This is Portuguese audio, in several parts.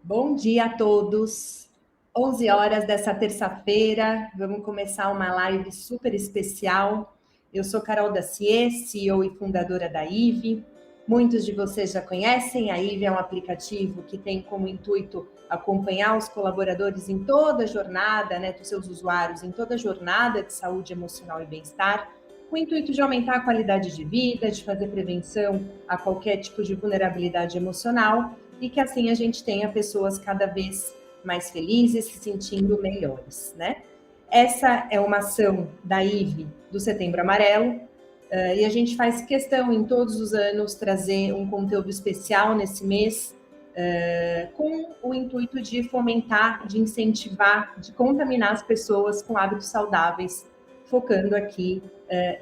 Bom dia a todos. 11 horas dessa terça-feira, vamos começar uma live super especial. Eu sou Carol Dacier, CEO e fundadora da IVE. Muitos de vocês já conhecem, a IVE é um aplicativo que tem como intuito acompanhar os colaboradores em toda a jornada, dos seus usuários, em toda a jornada de saúde emocional e bem-estar, com o intuito de aumentar a qualidade de vida, de fazer prevenção a qualquer tipo de vulnerabilidade emocional e que assim a gente tenha pessoas cada vez mais felizes, se sentindo melhores, né? Essa é uma ação da IVE do Setembro Amarelo, e a gente faz questão em todos os anos trazer um conteúdo especial nesse mês, com o intuito de fomentar, de incentivar, de contaminar as pessoas com hábitos saudáveis, focando aqui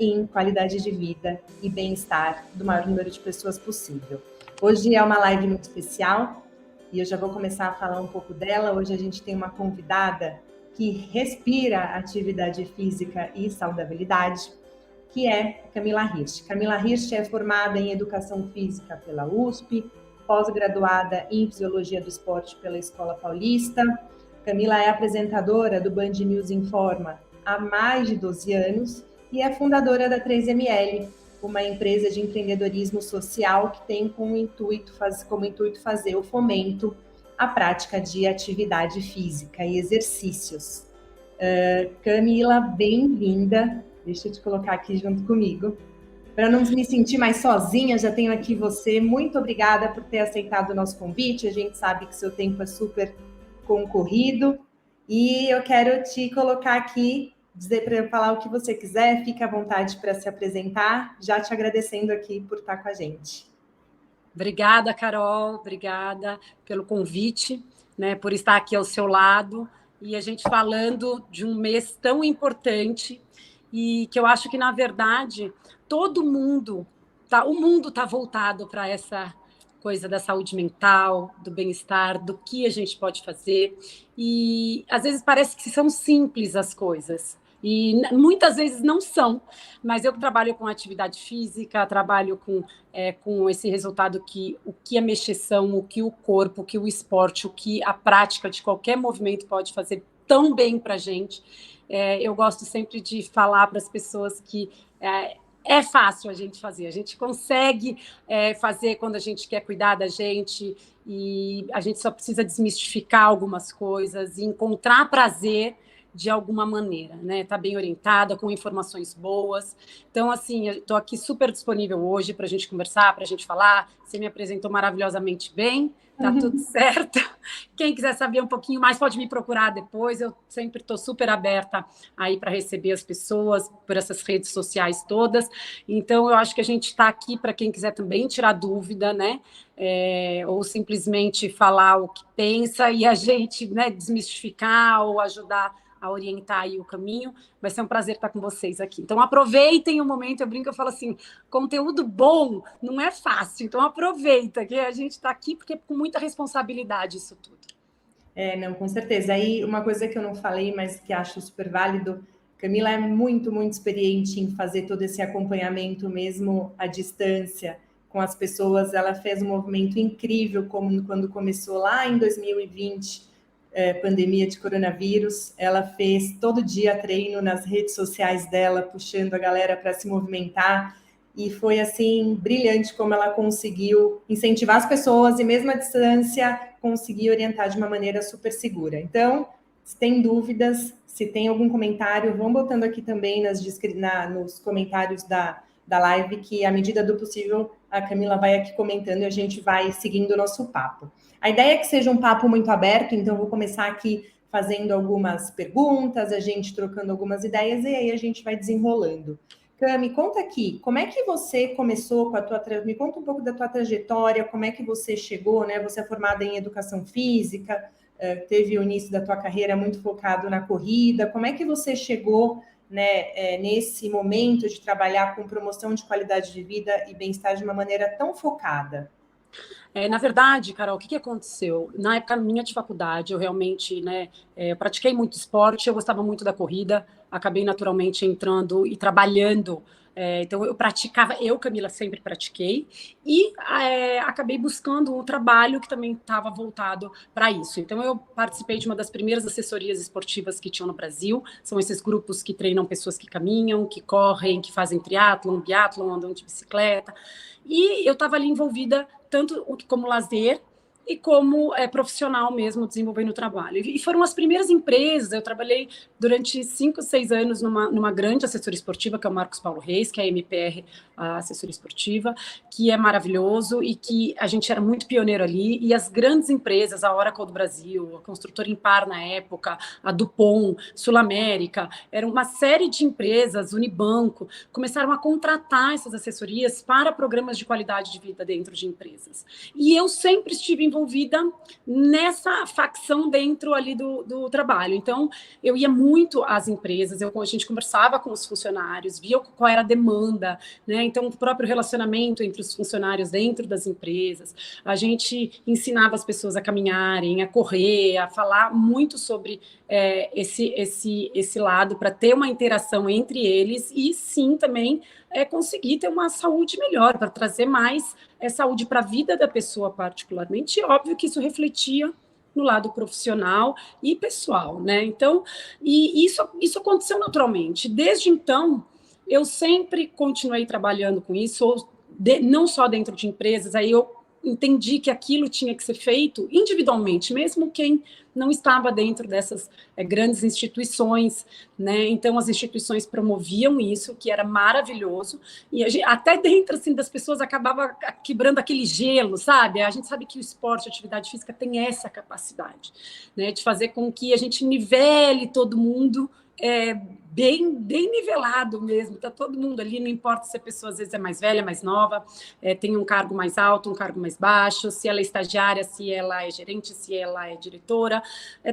em qualidade de vida e bem-estar do maior número de pessoas possível. Hoje é uma live muito especial e eu já vou começar a falar um pouco dela. Hoje a gente tem uma convidada que respira atividade física e saudabilidade, que é Camila Hirsch. Camila Hirsch é formada em Educação Física pela USP, pós-graduada em Fisiologia do Esporte pela Escola Paulista. Camila é apresentadora do Band News Informa há mais de 12 anos e é fundadora da 3ML, uma empresa de empreendedorismo social que tem como intuito fazer o fomento à prática de atividade física e exercícios. Camila, bem-vinda. Deixa eu te colocar aqui junto comigo. Para não me sentir mais sozinha, já tenho aqui você. Muito obrigada por ter aceitado o nosso convite. A gente sabe que seu tempo é super concorrido. E eu quero te colocar aqui, dizer para falar o que você quiser. Fique à vontade para se apresentar. Já te agradecendo aqui por estar com a gente. Obrigada, Carol. Obrigada pelo convite, por estar aqui ao seu lado. E a gente falando de um mês tão importante e que eu acho que, na verdade, todo mundo, o mundo está voltado para essa coisa da saúde mental, do bem-estar, do que a gente pode fazer. E, às vezes, parece que são simples as coisas. E muitas vezes não são, mas eu trabalho com atividade física, trabalho com esse resultado que o que a mexeção, o que o corpo, o que o esporte, o que a prática de qualquer movimento pode fazer tão bem para a gente. Eu gosto sempre de falar para as pessoas que é fácil a gente consegue fazer quando a gente quer cuidar da gente, e a gente só precisa desmistificar algumas coisas e encontrar prazer de alguma maneira, Tá bem orientada, com informações boas. Então, assim, eu estou aqui super disponível hoje para a gente conversar, para a gente falar. Você me apresentou maravilhosamente bem, tá tudo certo. Quem quiser saber um pouquinho mais, pode me procurar depois. Eu sempre estou super aberta aí para receber as pessoas por essas redes sociais todas. Então, eu acho que a gente está aqui para quem quiser também tirar dúvida, ou simplesmente falar o que pensa e a gente desmistificar ou ajudar a orientar aí o caminho. Vai ser um prazer estar com vocês aqui. Então, aproveitem o momento. Eu brinco, eu falo assim, conteúdo bom não é fácil. Então, aproveita que a gente está aqui, porque é com muita responsabilidade isso tudo. Não, com certeza. Aí, uma coisa que eu não falei, mas que acho super válido, Camila é muito, muito experiente em fazer todo esse acompanhamento mesmo à distância com as pessoas. Ela fez um movimento incrível, como quando começou lá em 2020, pandemia de coronavírus. Ela fez todo dia treino nas redes sociais dela, puxando a galera para se movimentar. E foi, assim, brilhante como ela conseguiu incentivar as pessoas e, mesmo à distância, conseguir orientar de uma maneira super segura. Então, se tem dúvidas, se tem algum comentário, vão botando aqui também nos comentários da live, que, à medida do possível, a Camila vai aqui comentando e a gente vai seguindo o nosso papo. A ideia é que seja um papo muito aberto, então vou começar aqui fazendo algumas perguntas, a gente trocando algumas ideias e aí a gente vai desenrolando. Cami, conta aqui, como é que você começou com a tua... Me conta um pouco da tua trajetória, como é que você chegou, Você é formada em Educação Física, teve o início da tua carreira muito focado na corrida, como é que você chegou, nesse momento de trabalhar com promoção de qualidade de vida e bem-estar de uma maneira tão focada? Na verdade, Carol, o que aconteceu? Na época minha de faculdade, eu realmente, eu pratiquei muito esporte, eu gostava muito da corrida, acabei naturalmente entrando e trabalhando Então, eu, Camila, sempre pratiquei, e acabei buscando um trabalho que também estava voltado para isso. Então, eu participei de uma das primeiras assessorias esportivas que tinham no Brasil, são esses grupos que treinam pessoas que caminham, que correm, que fazem triatlon, biatlon, andam de bicicleta, e eu estava ali envolvida tanto como lazer, e como profissional mesmo, desenvolvendo o trabalho. E foram as primeiras empresas, eu trabalhei durante 5, 6 anos numa grande assessoria esportiva, que é o Marcos Paulo Reis, que é a MPR, a assessoria esportiva, que é maravilhoso e que a gente era muito pioneiro ali, e as grandes empresas, a Oracle do Brasil, a Construtora Impar na época, a Dupont, Sul América, era uma série de empresas, Unibanco, começaram a contratar essas assessorias para programas de qualidade de vida dentro de empresas. E eu sempre estive envolvida nessa facção dentro ali do trabalho. Então, eu ia muito às empresas, a gente conversava com os funcionários, via qual era a demanda, né? Então, o próprio relacionamento entre os funcionários dentro das empresas, a gente ensinava as pessoas a caminharem, a correr, a falar muito sobre esse lado, para ter uma interação entre eles e, sim, também conseguir ter uma saúde melhor, para trazer mais saúde para a vida da pessoa particularmente. E óbvio que isso refletia no lado profissional e pessoal, né? Então, e isso aconteceu naturalmente. Desde então, eu sempre continuei trabalhando com isso, não só dentro de empresas, aí eu entendi que aquilo tinha que ser feito individualmente, mesmo quem não estava dentro dessas grandes instituições, né? Então, as instituições promoviam isso, que era maravilhoso, e até dentro assim, das pessoas acabava quebrando aquele gelo, sabe? A gente sabe que o esporte, a atividade física tem essa capacidade, né, de fazer com que a gente nivele todo mundo bem nivelado mesmo, está todo mundo ali, não importa se a pessoa às vezes é mais velha, mais nova, tem um cargo mais alto, um cargo mais baixo, se ela é estagiária, se ela é gerente, se ela é diretora,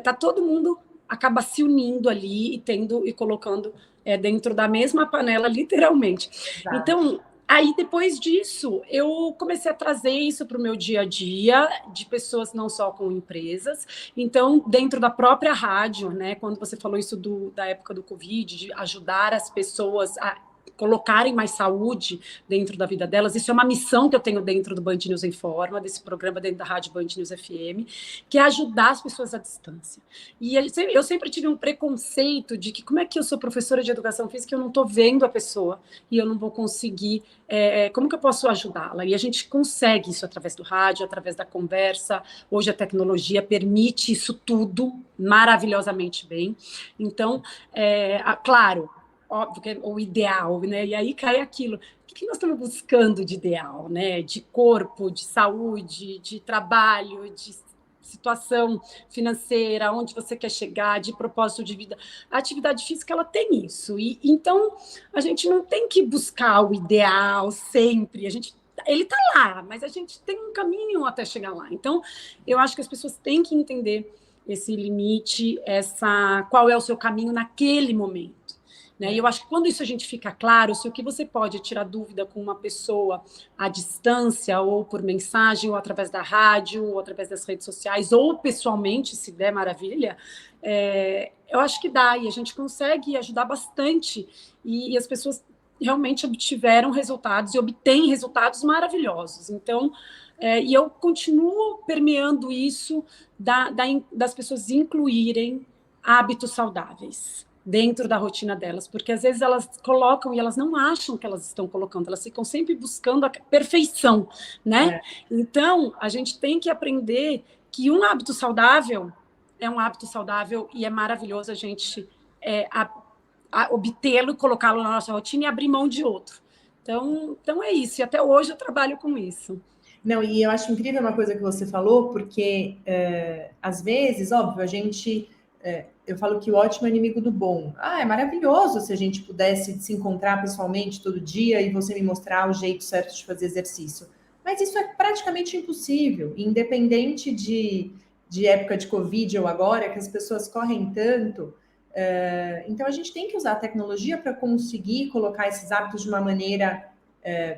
tá todo mundo acaba se unindo ali e colocando dentro da mesma panela, literalmente. Exato. Então, aí, depois disso, eu comecei a trazer isso para o meu dia a dia, de pessoas não só com empresas. Então, dentro da própria rádio, né, quando você falou isso da época do Covid, de ajudar as pessoas a colocarem mais saúde dentro da vida delas, isso é uma missão que eu tenho dentro do Band News Informa, desse programa dentro da rádio Band News FM, que é ajudar as pessoas à distância. E eu sempre tive um preconceito de que como é que eu sou professora de educação física e eu não estou vendo a pessoa e eu não vou conseguir, como que eu posso ajudá-la? E a gente consegue isso através do rádio, através da conversa. Hoje a tecnologia permite isso tudo maravilhosamente bem. Então, claro, óbvio que é o ideal, né? E aí cai aquilo. O que nós estamos buscando de ideal, né? De corpo, de saúde, de trabalho, de situação financeira, onde você quer chegar, de propósito de vida. A atividade física, ela tem isso. E então, a gente não tem que buscar o ideal sempre. Ele está lá, mas a gente tem um caminho até chegar lá. Então, eu acho que as pessoas têm que entender esse limite, qual é o seu caminho naquele momento. Né? E eu acho que quando isso a gente fica claro, se o que você pode tirar dúvida com uma pessoa à distância, ou por mensagem, ou através da rádio, ou através das redes sociais, ou pessoalmente, se der, maravilha, eu acho que dá, e a gente consegue ajudar bastante, e as pessoas realmente obtiveram resultados, e obtêm resultados maravilhosos. Então, e eu continuo permeando isso das pessoas incluírem hábitos saudáveis dentro da rotina delas, porque às vezes elas colocam e elas não acham que elas estão colocando, elas ficam sempre buscando a perfeição, né? Então, a gente tem que aprender que um hábito saudável é um hábito saudável e é maravilhoso a gente obtê-lo e colocá-lo na nossa rotina e abrir mão de outro. Então é isso, e até hoje eu trabalho com isso. Não, e eu acho incrível uma coisa que você falou, porque às vezes, óbvio, a gente... eu falo que o ótimo é inimigo do bom. É maravilhoso se a gente pudesse se encontrar pessoalmente todo dia e você me mostrar o jeito certo de fazer exercício. Mas isso é praticamente impossível, independente de época de Covid ou agora, que as pessoas correm tanto. Então, a gente tem que usar a tecnologia para conseguir colocar esses hábitos de uma maneira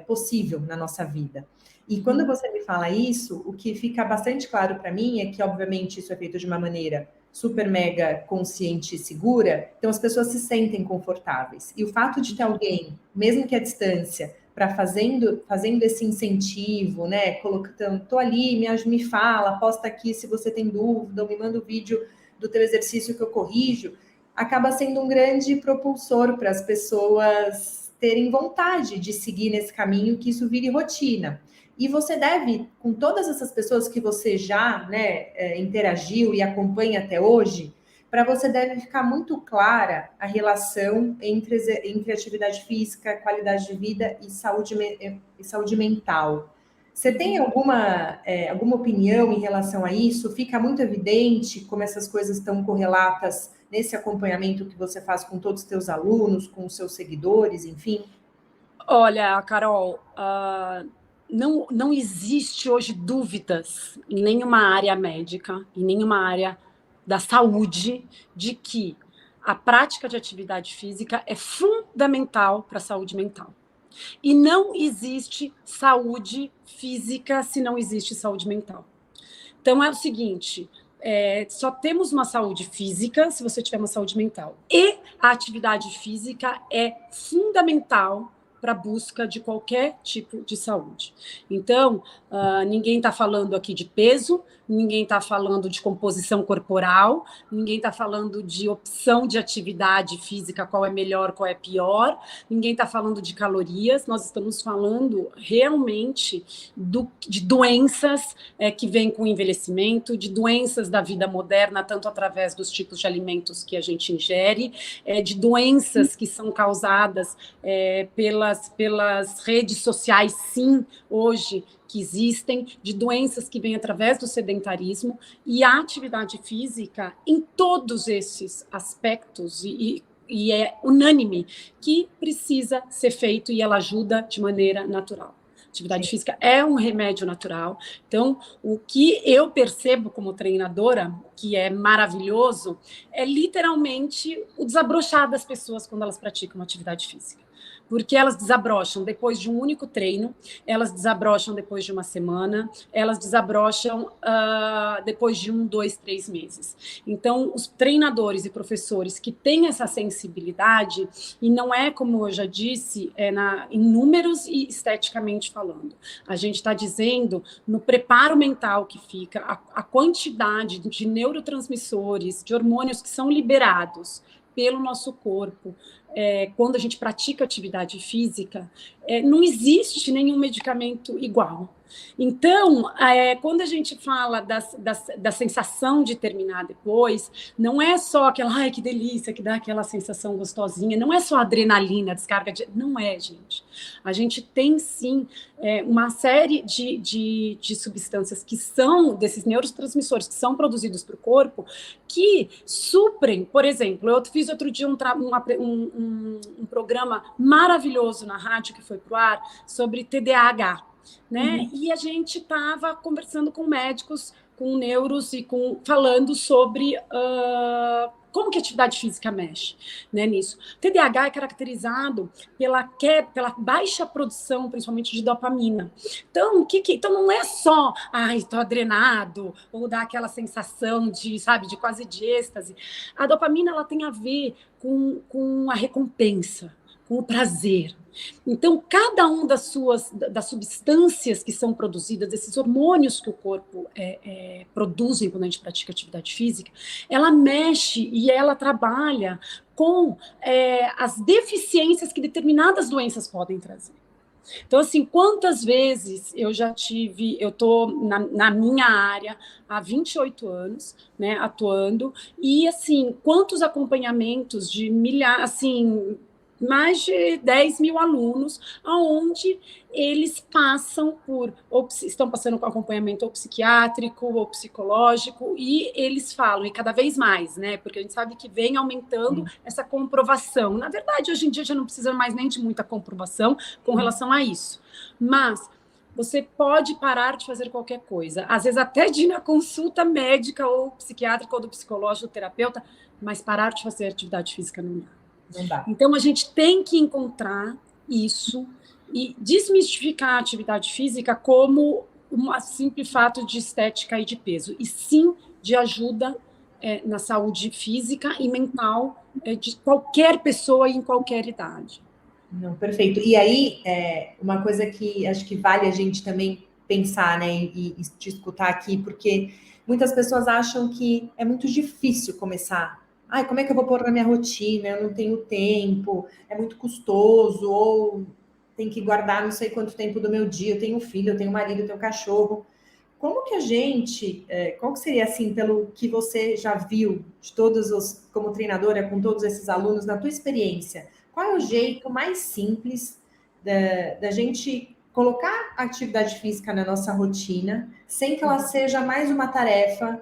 possível na nossa vida. E quando você me fala isso, o que fica bastante claro para mim é que, obviamente, isso é feito de uma maneira super mega consciente e segura, então as pessoas se sentem confortáveis. E o fato de ter alguém, mesmo que à distância, para fazendo esse incentivo, né? Colocando, tô ali, me fala, posta aqui se você tem dúvida, ou me manda o vídeo do teu exercício que eu corrijo, acaba sendo um grande propulsor para as pessoas terem vontade de seguir nesse caminho, que isso vire rotina. E você deve, com todas essas pessoas que você já, né, interagiu e acompanha até hoje, para você deve ficar muito clara a relação entre atividade física, qualidade de vida e saúde mental. Você tem alguma opinião em relação a isso? Fica muito evidente como essas coisas estão correlatas nesse acompanhamento que você faz com todos os seus alunos, com os seus seguidores, enfim? Olha, Carol, não existe hoje dúvidas em nenhuma área médica, em nenhuma área da saúde, de que a prática de atividade física é fundamental para a saúde mental. E não existe saúde física se não existe saúde mental. Então, é o seguinte, só temos uma saúde física se você tiver uma saúde mental. E a atividade física é fundamental para a busca de qualquer tipo de saúde. Então, ninguém está falando aqui de peso, ninguém está falando de composição corporal, ninguém está falando de opção de atividade física, qual é melhor, qual é pior, ninguém está falando de calorias, nós estamos falando realmente de doenças que vêm com o envelhecimento, de doenças da vida moderna, tanto através dos tipos de alimentos que a gente ingere, de doenças que são causadas pelas redes sociais, sim, hoje, que existem, de doenças que vêm através do sedentarismo, e a atividade física, em todos esses aspectos, e é unânime, que precisa ser feito e ela ajuda de maneira natural. Atividade física é um remédio natural. Então, o que eu percebo como treinadora, que é maravilhoso, é literalmente o desabrochar das pessoas quando elas praticam atividade física. Porque elas desabrocham depois de um único treino, elas desabrocham depois de uma semana, elas desabrocham depois de 1, 2, 3 meses. Então, os treinadores e professores que têm essa sensibilidade, e não é, como eu já disse, em números e esteticamente falando. A gente está dizendo no preparo mental que fica, a quantidade de neurotransmissores, de hormônios que são liberados pelo nosso corpo, quando a gente pratica atividade física, não existe nenhum medicamento igual. Então, quando a gente fala da sensação de terminar depois, não é só aquela, ai, que delícia, que dá aquela sensação gostosinha, não é só adrenalina, descarga de... Não é, gente. A gente tem, sim, uma série de substâncias que são, desses neurotransmissores que são produzidos para o corpo, que suprem, por exemplo, eu fiz outro dia um programa maravilhoso na rádio que foi para o ar sobre TDAH. Né? E a gente estava conversando com médicos, com neuros e falando sobre como que a atividade física mexe, né, nisso. TDAH é caracterizado pela baixa produção, principalmente de dopamina. Então, então não é só, estou adrenado, ou dá aquela sensação de, sabe, de quase de êxtase. A dopamina, ela tem a ver com a recompensa, com o prazer. Então, cada um das substâncias que são produzidas, desses hormônios que o corpo produz quando a gente pratica atividade física, ela mexe e ela trabalha com as deficiências que determinadas doenças podem trazer. Então, assim, quantas vezes eu estou na minha área há 28 anos, né, atuando, e, assim, quantos acompanhamentos de milhares, assim, mais de 10 mil alunos, onde eles estão passando com acompanhamento ou psiquiátrico ou psicológico, e eles falam, e cada vez mais, né? Porque a gente sabe que vem aumentando essa comprovação. Na verdade, hoje em dia já não precisa mais nem de muita comprovação com relação a isso. Mas você pode parar de fazer qualquer coisa, às vezes até de ir na consulta médica ou psiquiátrica ou do psicológico, do terapeuta, mas parar de fazer atividade física não dá. Então, a gente tem que encontrar isso e desmistificar a atividade física como um simples fato de estética e de peso, e sim de ajuda na saúde física e mental de qualquer pessoa em qualquer idade. Não, perfeito. E aí, uma coisa que acho que vale a gente também pensar, né, e te escutar aqui, porque muitas pessoas acham que é muito difícil começar. Ai, como é que eu vou pôr na minha rotina? Eu não tenho tempo, é muito custoso, ou tem que guardar não sei quanto tempo do meu dia. Eu tenho filho, eu tenho marido, eu tenho cachorro. Como que a gente, qual que seria assim, pelo que você já viu de todos os, como treinadora, com todos esses alunos, na tua experiência, qual é o jeito mais simples da gente colocar a atividade física na nossa rotina, sem que ela seja mais uma tarefa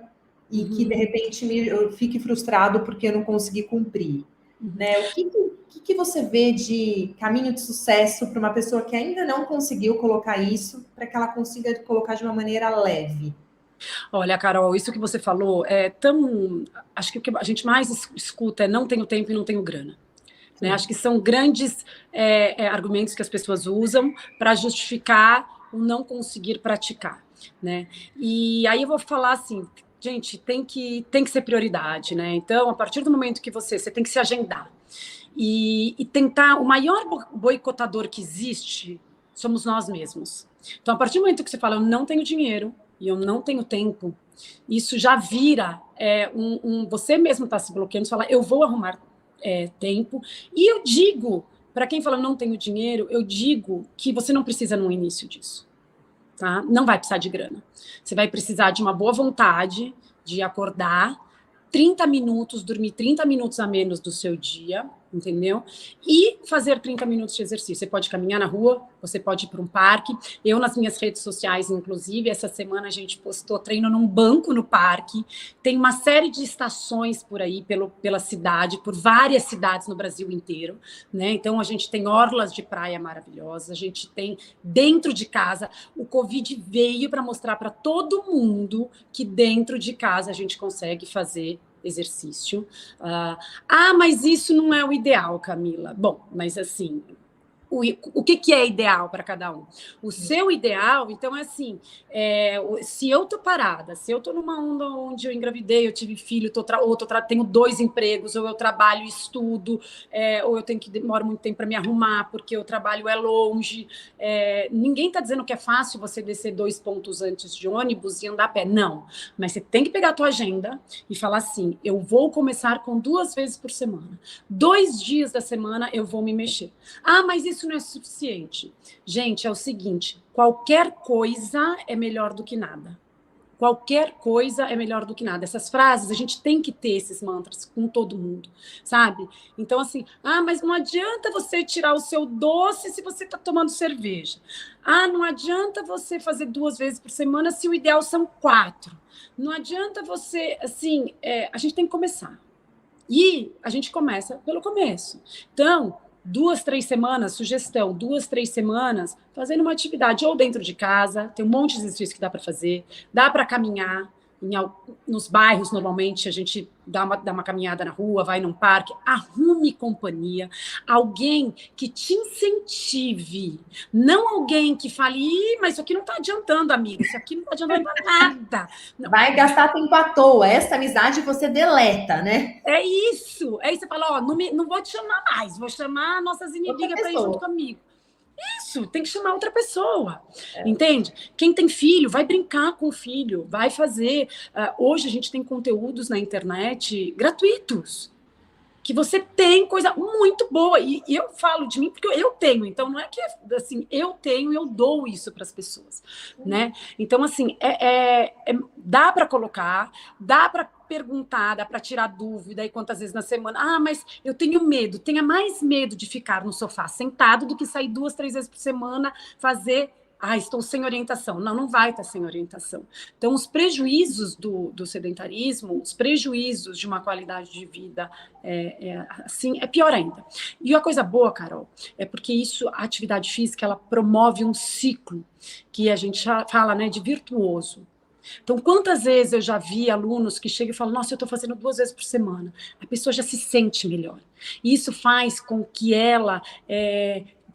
e que, de repente, eu fique frustrado porque eu não consegui cumprir? Né? O que você vê de caminho de sucesso para uma pessoa que ainda não conseguiu colocar isso, para que ela consiga colocar de uma maneira leve? Olha, Carol, isso que você falou é tão... Acho que o que a gente mais escuta é não tenho tempo e não tenho grana. Né? Acho que são grandes argumentos que as pessoas usam para justificar o não conseguir praticar. Né? E aí eu vou falar assim, gente, tem que ser prioridade. Né? Então, a partir do momento que você tem que se agendar e tentar... O maior boicotador que existe somos nós mesmos. Então, a partir do momento que você fala, eu não tenho dinheiro e eu não tenho tempo, isso já vira você mesmo está se bloqueando, você fala, eu vou arrumar tempo. E eu digo, para quem fala não tenho dinheiro, eu digo que você não precisa no início disso. Tá? Não vai precisar de grana. Você vai precisar de uma boa vontade de acordar 30 minutos, dormir 30 minutos a menos do seu dia, entendeu? E fazer 30 minutos de exercício. Você pode caminhar na rua, você pode ir para um parque. Eu, nas minhas redes sociais, inclusive, essa semana a gente postou treino num banco no parque. Tem uma série de estações por aí, pela cidade, por várias cidades no Brasil inteiro, né? Então, a gente tem orlas de praia maravilhosas, a gente tem dentro de casa. O Covid veio para mostrar para todo mundo que dentro de casa a gente consegue fazer exercício. Mas isso não é o ideal, Camila. Bom, mas assim, o que é ideal para cada um? O seu ideal, então, é assim, se eu tô parada, se eu tô numa onda onde eu engravidei, eu tive filho, tenho 2 empregos, ou eu trabalho e estudo, ou eu demoro muito tempo para me arrumar, porque o trabalho é longe, ninguém está dizendo que é fácil você descer 2 pontos antes de ônibus e andar a pé, não. Mas você tem que pegar a tua agenda e falar assim, eu vou começar com 2 vezes por semana. 2 dias da semana eu vou me mexer. Mas isso não é suficiente. Gente, é o seguinte, qualquer coisa é melhor do que nada. Qualquer coisa é melhor do que nada. Essas frases, a gente tem que ter esses mantras com todo mundo, sabe? Então, assim, mas não adianta você tirar o seu doce se você está tomando cerveja. Não adianta você fazer 2 vezes por semana se o ideal são 4. Não adianta você, assim, a gente tem que começar. E a gente começa pelo começo. Então, 2, 3 semanas, sugestão, 2, 3 semanas, fazendo uma atividade ou dentro de casa, tem um monte de exercício que dá para fazer, dá para caminhar, nos bairros, normalmente, a gente dá uma caminhada na rua, vai num parque, arrume companhia, alguém que te incentive, não alguém que fale, mas isso aqui não está adiantando, amiga, isso aqui não está adiantando nada. Não. Vai gastar tempo à toa, essa amizade você deleta, né? É isso, aí você fala, não vou te chamar mais, vou chamar nossas inimigas para ir junto comigo. Isso, tem que chamar outra pessoa, entende? Quem tem filho, vai brincar com o filho, vai fazer. Hoje a gente tem conteúdos na internet gratuitos, que você tem coisa muito boa. E eu falo de mim porque eu tenho, então não é que assim, eu tenho e eu dou isso para as pessoas, né? Então, assim, dá para colocar, dá para perguntar, dá para tirar dúvida, e quantas vezes na semana, mas eu tenho medo, tenha mais medo de ficar no sofá sentado do que sair 2, 3 vezes por semana, fazer, estou sem orientação. Não vai estar sem orientação. Então, os prejuízos do sedentarismo, os prejuízos de uma qualidade de vida, assim, é pior ainda. E a coisa boa, Carol, é porque a atividade física, ela promove um ciclo que a gente fala, né, de virtuoso. Então, quantas vezes eu já vi alunos que chegam e falam, nossa, eu estou fazendo 2 vezes por semana. A pessoa já se sente melhor. E isso faz com que ela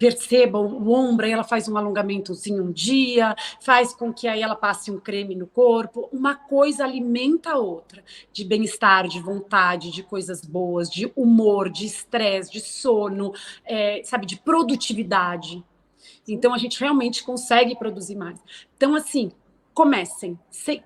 percebam o ombro, aí ela faz um alongamentozinho um dia, faz com que aí ela passe um creme no corpo. Uma coisa alimenta a outra, de bem-estar, de vontade, de coisas boas, de humor, de estresse, de sono, sabe, de produtividade. Então, a gente realmente consegue produzir mais. Então, assim, comecem.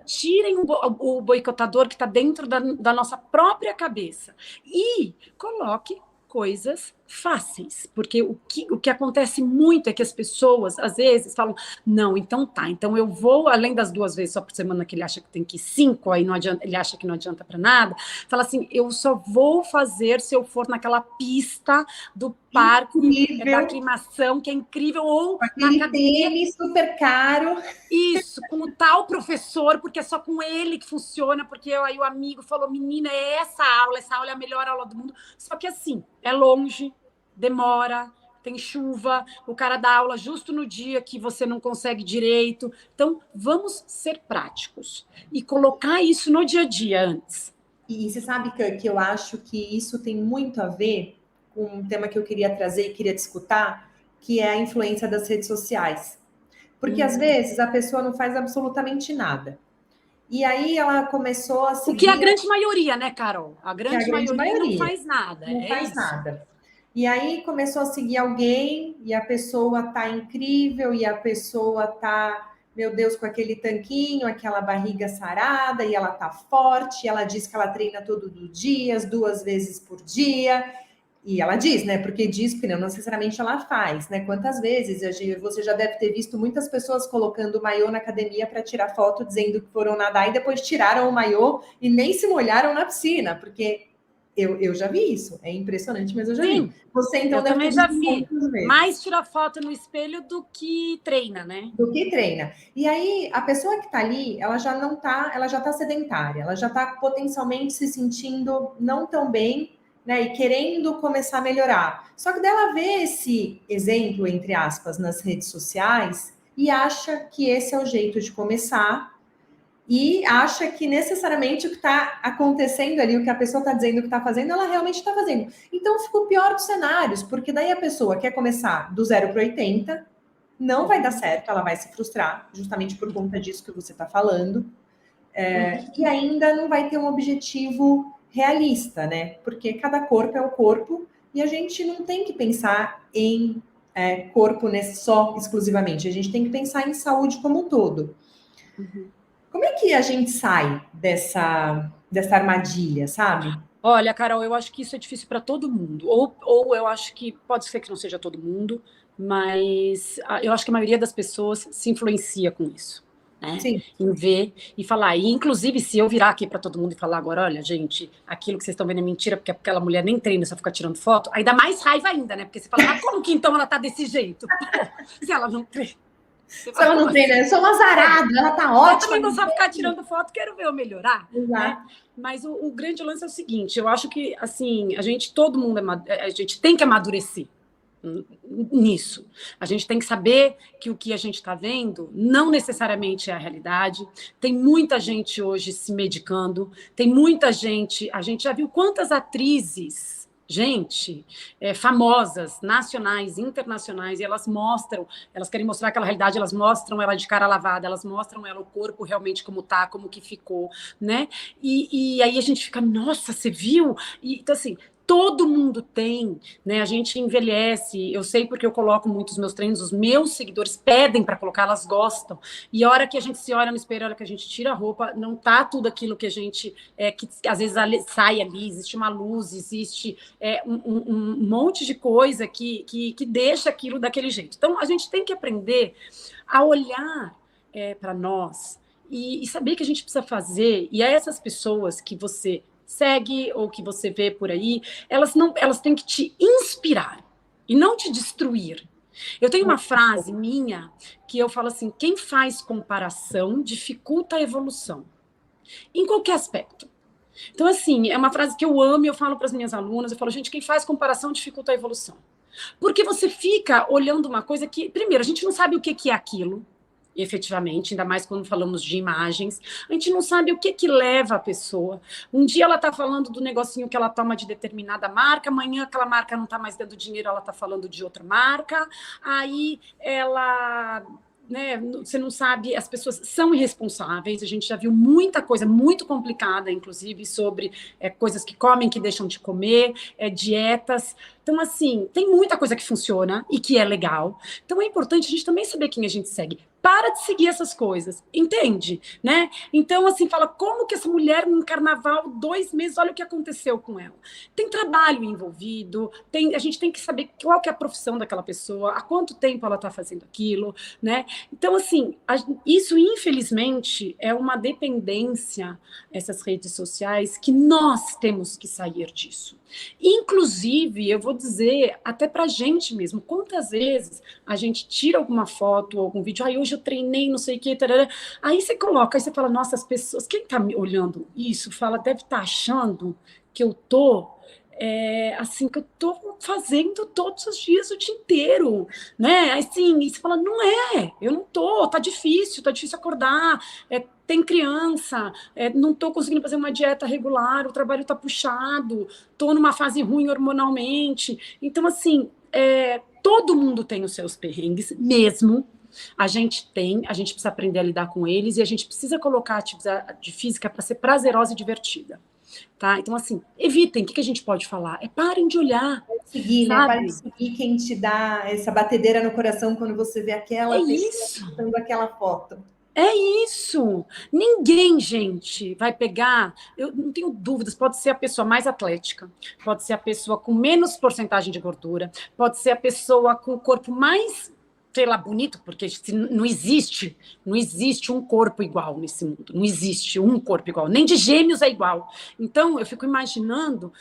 Tirem o boicotador que está dentro da nossa própria cabeça e coloque coisas fáceis, porque o que acontece muito é que as pessoas, às vezes, falam, não, então tá, então eu vou, além das 2 vezes só por semana que ele acha que tem que ir 5, aí não adianta, ele acha que não adianta para nada, fala assim, eu só vou fazer se eu for naquela pista do parque, da aclimação, que é incrível, ou na academia. Tênis super caro. Isso, com o tal professor, porque é só com ele que funciona, porque aí o amigo falou, menina, essa aula é a melhor aula do mundo. Só que assim, é longe, demora, tem chuva, o cara dá aula justo no dia que você não consegue direito. Então, vamos ser práticos e colocar isso no dia a dia antes. E você sabe que eu acho que isso tem muito a ver com um tema que eu queria trazer e queria discutir, que é a influência das redes sociais. Porque às vezes a pessoa não faz absolutamente nada. E aí ela começou a seguir... O que é a grande maioria, né, Carol? A grande maioria não faz nada. Não faz nada. E aí começou a seguir alguém e a pessoa tá incrível e a pessoa tá, meu Deus, com aquele tanquinho, aquela barriga sarada e ela tá forte. E ela diz que ela treina todos os dias, 2 vezes por dia. E ela diz, né? Porque diz que não necessariamente ela faz, né? Quantas vezes você já deve ter visto muitas pessoas colocando o maiô na academia para tirar foto, dizendo que foram nadar e depois tiraram o maiô e nem se molharam na piscina, porque eu já vi isso. É impressionante, mas eu já vi. Você então eu deve também ter já visto vi. Mais tira foto no espelho do que treina, né? Do que treina. E aí a pessoa que está ali, ela já não tá, ela já está sedentária, ela já está potencialmente se sentindo não tão bem, né, e querendo começar a melhorar. Só que dela vê esse exemplo, entre aspas, nas redes sociais e acha que esse é o jeito de começar e acha que necessariamente o que está acontecendo ali, o que a pessoa está dizendo que está fazendo, ela realmente está fazendo. Então fica o pior dos cenários, porque daí a pessoa quer começar do 0 para 80, não vai dar certo, ela vai se frustrar, justamente por conta disso que você está falando, e ainda não vai ter um objetivo realista, né? Porque cada corpo é um corpo e a gente não tem que pensar em corpo só exclusivamente, a gente tem que pensar em saúde como um todo. Como é que a gente sai dessa armadilha, sabe? Olha, Carol, eu acho que isso é difícil para todo mundo. Ou eu acho que pode ser que não seja todo mundo, mas eu acho que a maioria das pessoas se influencia com isso. Né? Sim. Em ver e falar. E, inclusive, se eu virar aqui para todo mundo e falar agora, olha, gente, aquilo que vocês estão vendo é mentira, porque aquela mulher nem treina, só fica tirando foto, aí dá mais raiva ainda, né? Porque você fala, mas como que então ela tá desse jeito? Pô, se ela não treina. Se ela não treina, eu sou uma azarada, ela tá ótima. Eu também vou só ficar tirando foto, quero ver eu melhorar. Exato. Né? Mas o grande lance é o seguinte, eu acho que, assim, todo mundo, a gente tem que amadurecer nisso. A gente tem que saber que o que a gente está vendo não necessariamente é a realidade. Tem muita gente hoje se medicando, tem muita gente, a gente já viu quantas atrizes, gente, famosas, nacionais, internacionais, e elas querem mostrar aquela realidade, elas mostram ela de cara lavada, elas mostram ela o corpo realmente como tá, como que ficou, né? E aí a gente fica, nossa, você viu? E, então, assim, todo mundo tem, né? A gente envelhece, eu sei porque eu coloco muitos meus treinos, os meus seguidores pedem para colocar, elas gostam. E a hora que a gente se olha no espelho, a hora que a gente tira a roupa, não tá tudo aquilo que a gente, que às vezes sai ali, existe uma luz, existe um monte de coisa que deixa aquilo daquele jeito. Então, a gente tem que aprender a olhar para nós e saber que a gente precisa fazer, e a essas pessoas que você segue ou que você vê por aí, elas têm que te inspirar e não te destruir. Eu tenho uma frase minha que eu falo assim, quem faz comparação dificulta a evolução, em qualquer aspecto. Então, assim, é uma frase que eu amo e eu falo para as minhas alunas, eu falo, gente, quem faz comparação dificulta a evolução. Porque você fica olhando uma coisa que, primeiro, a gente não sabe o que é aquilo, efetivamente, ainda mais quando falamos de imagens. A gente não sabe o que leva a pessoa. Um dia ela está falando do negocinho que ela toma de determinada marca, amanhã aquela marca não está mais dando dinheiro, ela está falando de outra marca, aí ela... Né, você não sabe, as pessoas são irresponsáveis, a gente já viu muita coisa muito complicada, inclusive, sobre coisas que comem, que deixam de comer, dietas. Então, assim, tem muita coisa que funciona e que é legal. Então, é importante a gente também saber quem a gente segue. Para de seguir essas coisas, entende? Né? Então, assim, fala, como que essa mulher no carnaval, 2 meses, olha o que aconteceu com ela. Tem trabalho envolvido, a gente tem que saber qual que é a profissão daquela pessoa, há quanto tempo ela está fazendo aquilo, né? Então, assim, isso, infelizmente, é uma dependência, essas redes sociais, que nós temos que sair disso. Inclusive, eu vou dizer, até pra gente mesmo, quantas vezes a gente tira alguma foto, algum vídeo, hoje eu treinei, não sei o que, tarará. Aí você coloca, aí você fala, nossa, as pessoas, quem tá me olhando isso, fala, deve estar achando que eu tô assim, que eu tô fazendo todos os dias, o dia inteiro, né? Assim, e você fala, não eu não tô, tá difícil acordar, tem criança, não tô conseguindo fazer uma dieta regular, o trabalho tá puxado, tô numa fase ruim hormonalmente. Então, assim, todo mundo tem os seus perrengues, mesmo. A gente precisa aprender a lidar com eles e a gente precisa colocar a atividade física para ser prazerosa e divertida. Tá? Então, assim, evitem. O que a gente pode falar? Parem de olhar. Seguir, sabe? né? Parem de seguir quem te dá essa batedeira no coração quando você vê aquela pessoa postando aquela foto. É isso. Ninguém, gente, vai pegar. Eu não tenho dúvidas. Pode ser a pessoa mais atlética, pode ser a pessoa com menos porcentagem de gordura, pode ser a pessoa com o corpo mais, sei lá, bonito, porque não existe um corpo igual nesse mundo, não existe um corpo igual, nem de gêmeos é igual. Então, eu fico imaginando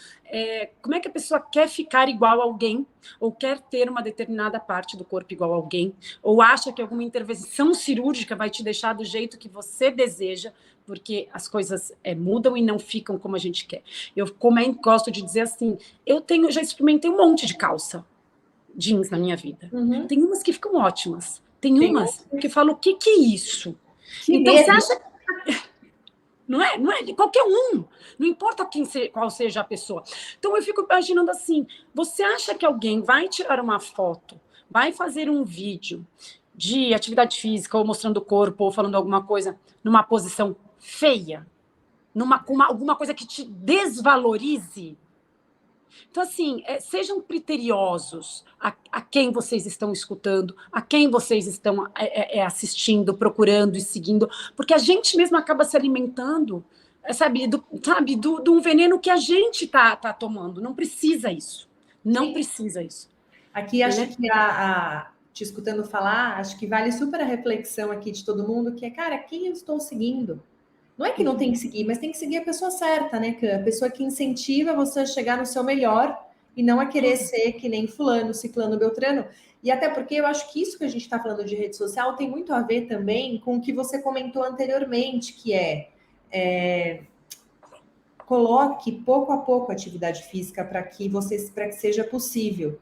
como é que a pessoa quer ficar igual a alguém, ou quer ter uma determinada parte do corpo igual a alguém, ou acha que alguma intervenção cirúrgica vai te deixar do jeito que você deseja, porque as coisas mudam e não ficam como a gente quer. Eu gosto de dizer assim, já experimentei um monte de calça jeans na minha vida. Uhum. Tem umas que ficam ótimas. Tem umas que falam, o que é isso? Que então, medo. você acha... Não é de qualquer um. Não importa qual seja a pessoa. Então, eu fico imaginando assim, você acha que alguém vai tirar uma foto, vai fazer um vídeo de atividade física, ou mostrando o corpo, ou falando alguma coisa, numa posição feia? Alguma coisa que te desvalorize? Então, assim, sejam criteriosos a quem vocês estão escutando, a quem vocês estão assistindo, procurando e seguindo, porque a gente mesmo acaba se alimentando, de um veneno que a gente tá tomando. Não precisa isso. Não Sim. precisa isso. Aqui, acho que te escutando falar, acho que vale super a reflexão aqui de todo mundo, que cara, quem eu estou seguindo? Não é que não tem que seguir, mas tem que seguir a pessoa certa, né? A pessoa que incentiva você a chegar no seu melhor e não a querer ser que nem fulano, ciclano, beltrano. E até porque eu acho que isso que a gente está falando de rede social tem muito a ver também com o que você comentou anteriormente, que coloque pouco a pouco a atividade física para que seja possível.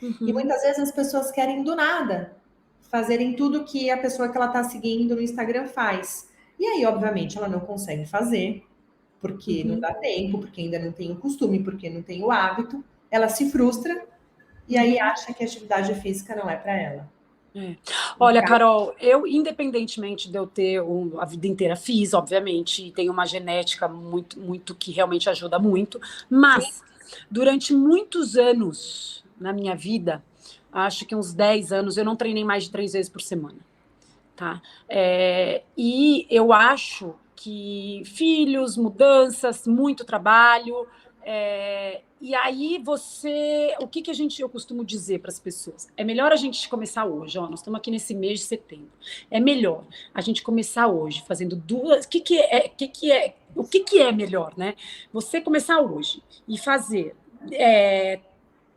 Uhum. E muitas vezes as pessoas querem do nada fazerem tudo que a pessoa que ela está seguindo no Instagram faz. E aí, obviamente, ela não consegue fazer, porque não dá tempo, porque ainda não tem o costume, porque não tem o hábito. Ela se frustra e aí acha que a atividade física não é para ela. Olha, Carol, eu, independentemente de eu ter a vida inteira, fiz, obviamente, e tenho uma genética muito, muito que realmente ajuda muito, mas durante muitos anos na minha vida, acho que uns 10 anos, eu não treinei mais de 3 vezes por semana. Tá? E eu acho que filhos, mudanças, muito trabalho, e aí o que eu costumo dizer para as pessoas? É melhor a gente começar hoje, nós estamos aqui nesse mês de setembro, é melhor a gente começar hoje fazendo duas, o que é melhor, né? Você começar hoje e fazer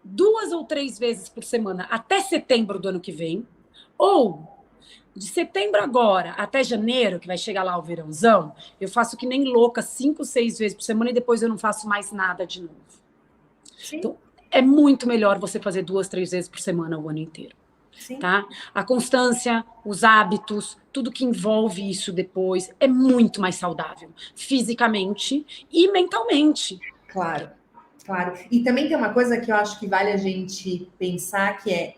2 ou 3 vezes por semana até setembro do ano que vem, ou de setembro agora até janeiro, que vai chegar lá o verãozão, eu faço que nem louca 5, 6 vezes por semana e depois eu não faço mais nada de novo. Sim. Então, é muito melhor você fazer 2, 3 vezes por semana o ano inteiro. Sim. Tá? A constância, os hábitos, tudo que envolve isso depois é muito mais saudável, fisicamente e mentalmente. Claro, claro. E também tem uma coisa que eu acho que vale a gente pensar, que é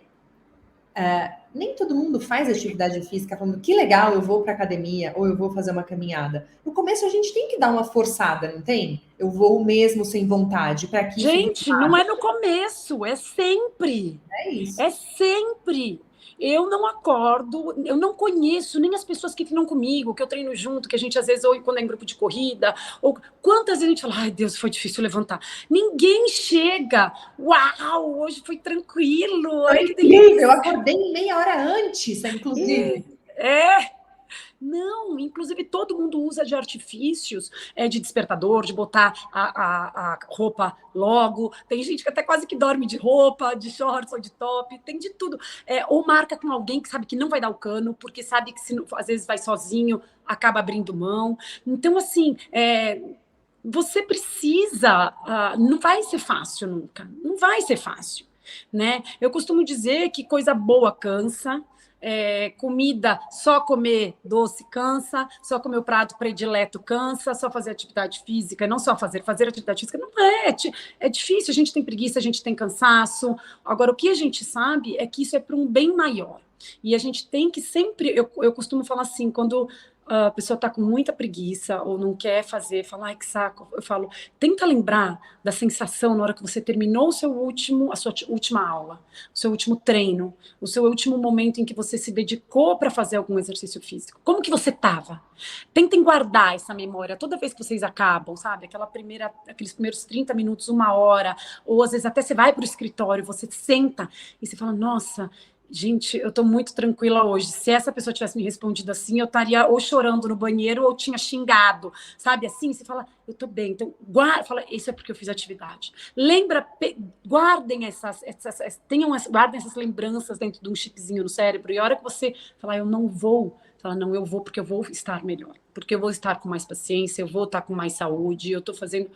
nem todo mundo faz atividade física falando que legal, eu vou para academia ou eu vou fazer uma caminhada. No começo a gente tem que dar uma forçada, não tem? Eu vou mesmo sem vontade para que isso Gente, não é no começo, é sempre. é isso. É sempre. Eu não acordo, eu não conheço nem as pessoas que treinam comigo, que eu treino junto, que a gente às vezes, ou quando é em grupo de corrida, ou quantas vezes a gente fala, ai Deus, foi difícil levantar. Ninguém chega, uau, hoje foi tranquilo, Foi olha que incrível, eu delícia. acordei meia hora antes, inclusive. É, não, inclusive todo mundo usa de artifícios, de despertador, de botar a roupa logo. Tem gente que até quase que dorme de roupa, de shorts ou de top, tem de tudo. Ou marca com alguém que sabe que não vai dar o cano, porque sabe que se às vezes vai sozinho, acaba abrindo mão. Então, assim, você precisa. Não vai ser fácil nunca, não vai ser fácil. Né? Eu costumo dizer que coisa boa cansa. Comida, só comer doce cansa, só comer o prato predileto cansa, só fazer atividade física, não só fazer atividade física, não é difícil, a gente tem preguiça, a gente tem cansaço. Agora, o que a gente sabe é que isso é para um bem maior. E a gente tem que sempre, eu costumo falar assim, quando a pessoa está com muita preguiça ou não quer fazer, fala, ai que saco, eu falo, tenta lembrar da sensação na hora que você terminou a sua última aula, o seu último treino, o seu último momento em que você se dedicou para fazer algum exercício físico. Como que você estava? Tentem guardar essa memória toda vez que vocês acabam, sabe? Aqueles primeiros 30 minutos, uma hora, ou às vezes até você vai para o escritório, você senta e você fala, nossa, gente, eu tô muito tranquila hoje. Se essa pessoa tivesse me respondido assim, eu estaria ou chorando no banheiro ou tinha xingado, sabe? Assim, você fala, eu tô bem. Então, fala, isso é porque eu fiz atividade. Lembra, guardem guardem essas lembranças dentro de um chipzinho no cérebro. E a hora que você falar, eu não vou, fala, não, eu vou porque eu vou estar melhor. Porque eu vou estar com mais paciência, eu vou estar com mais saúde, eu tô fazendo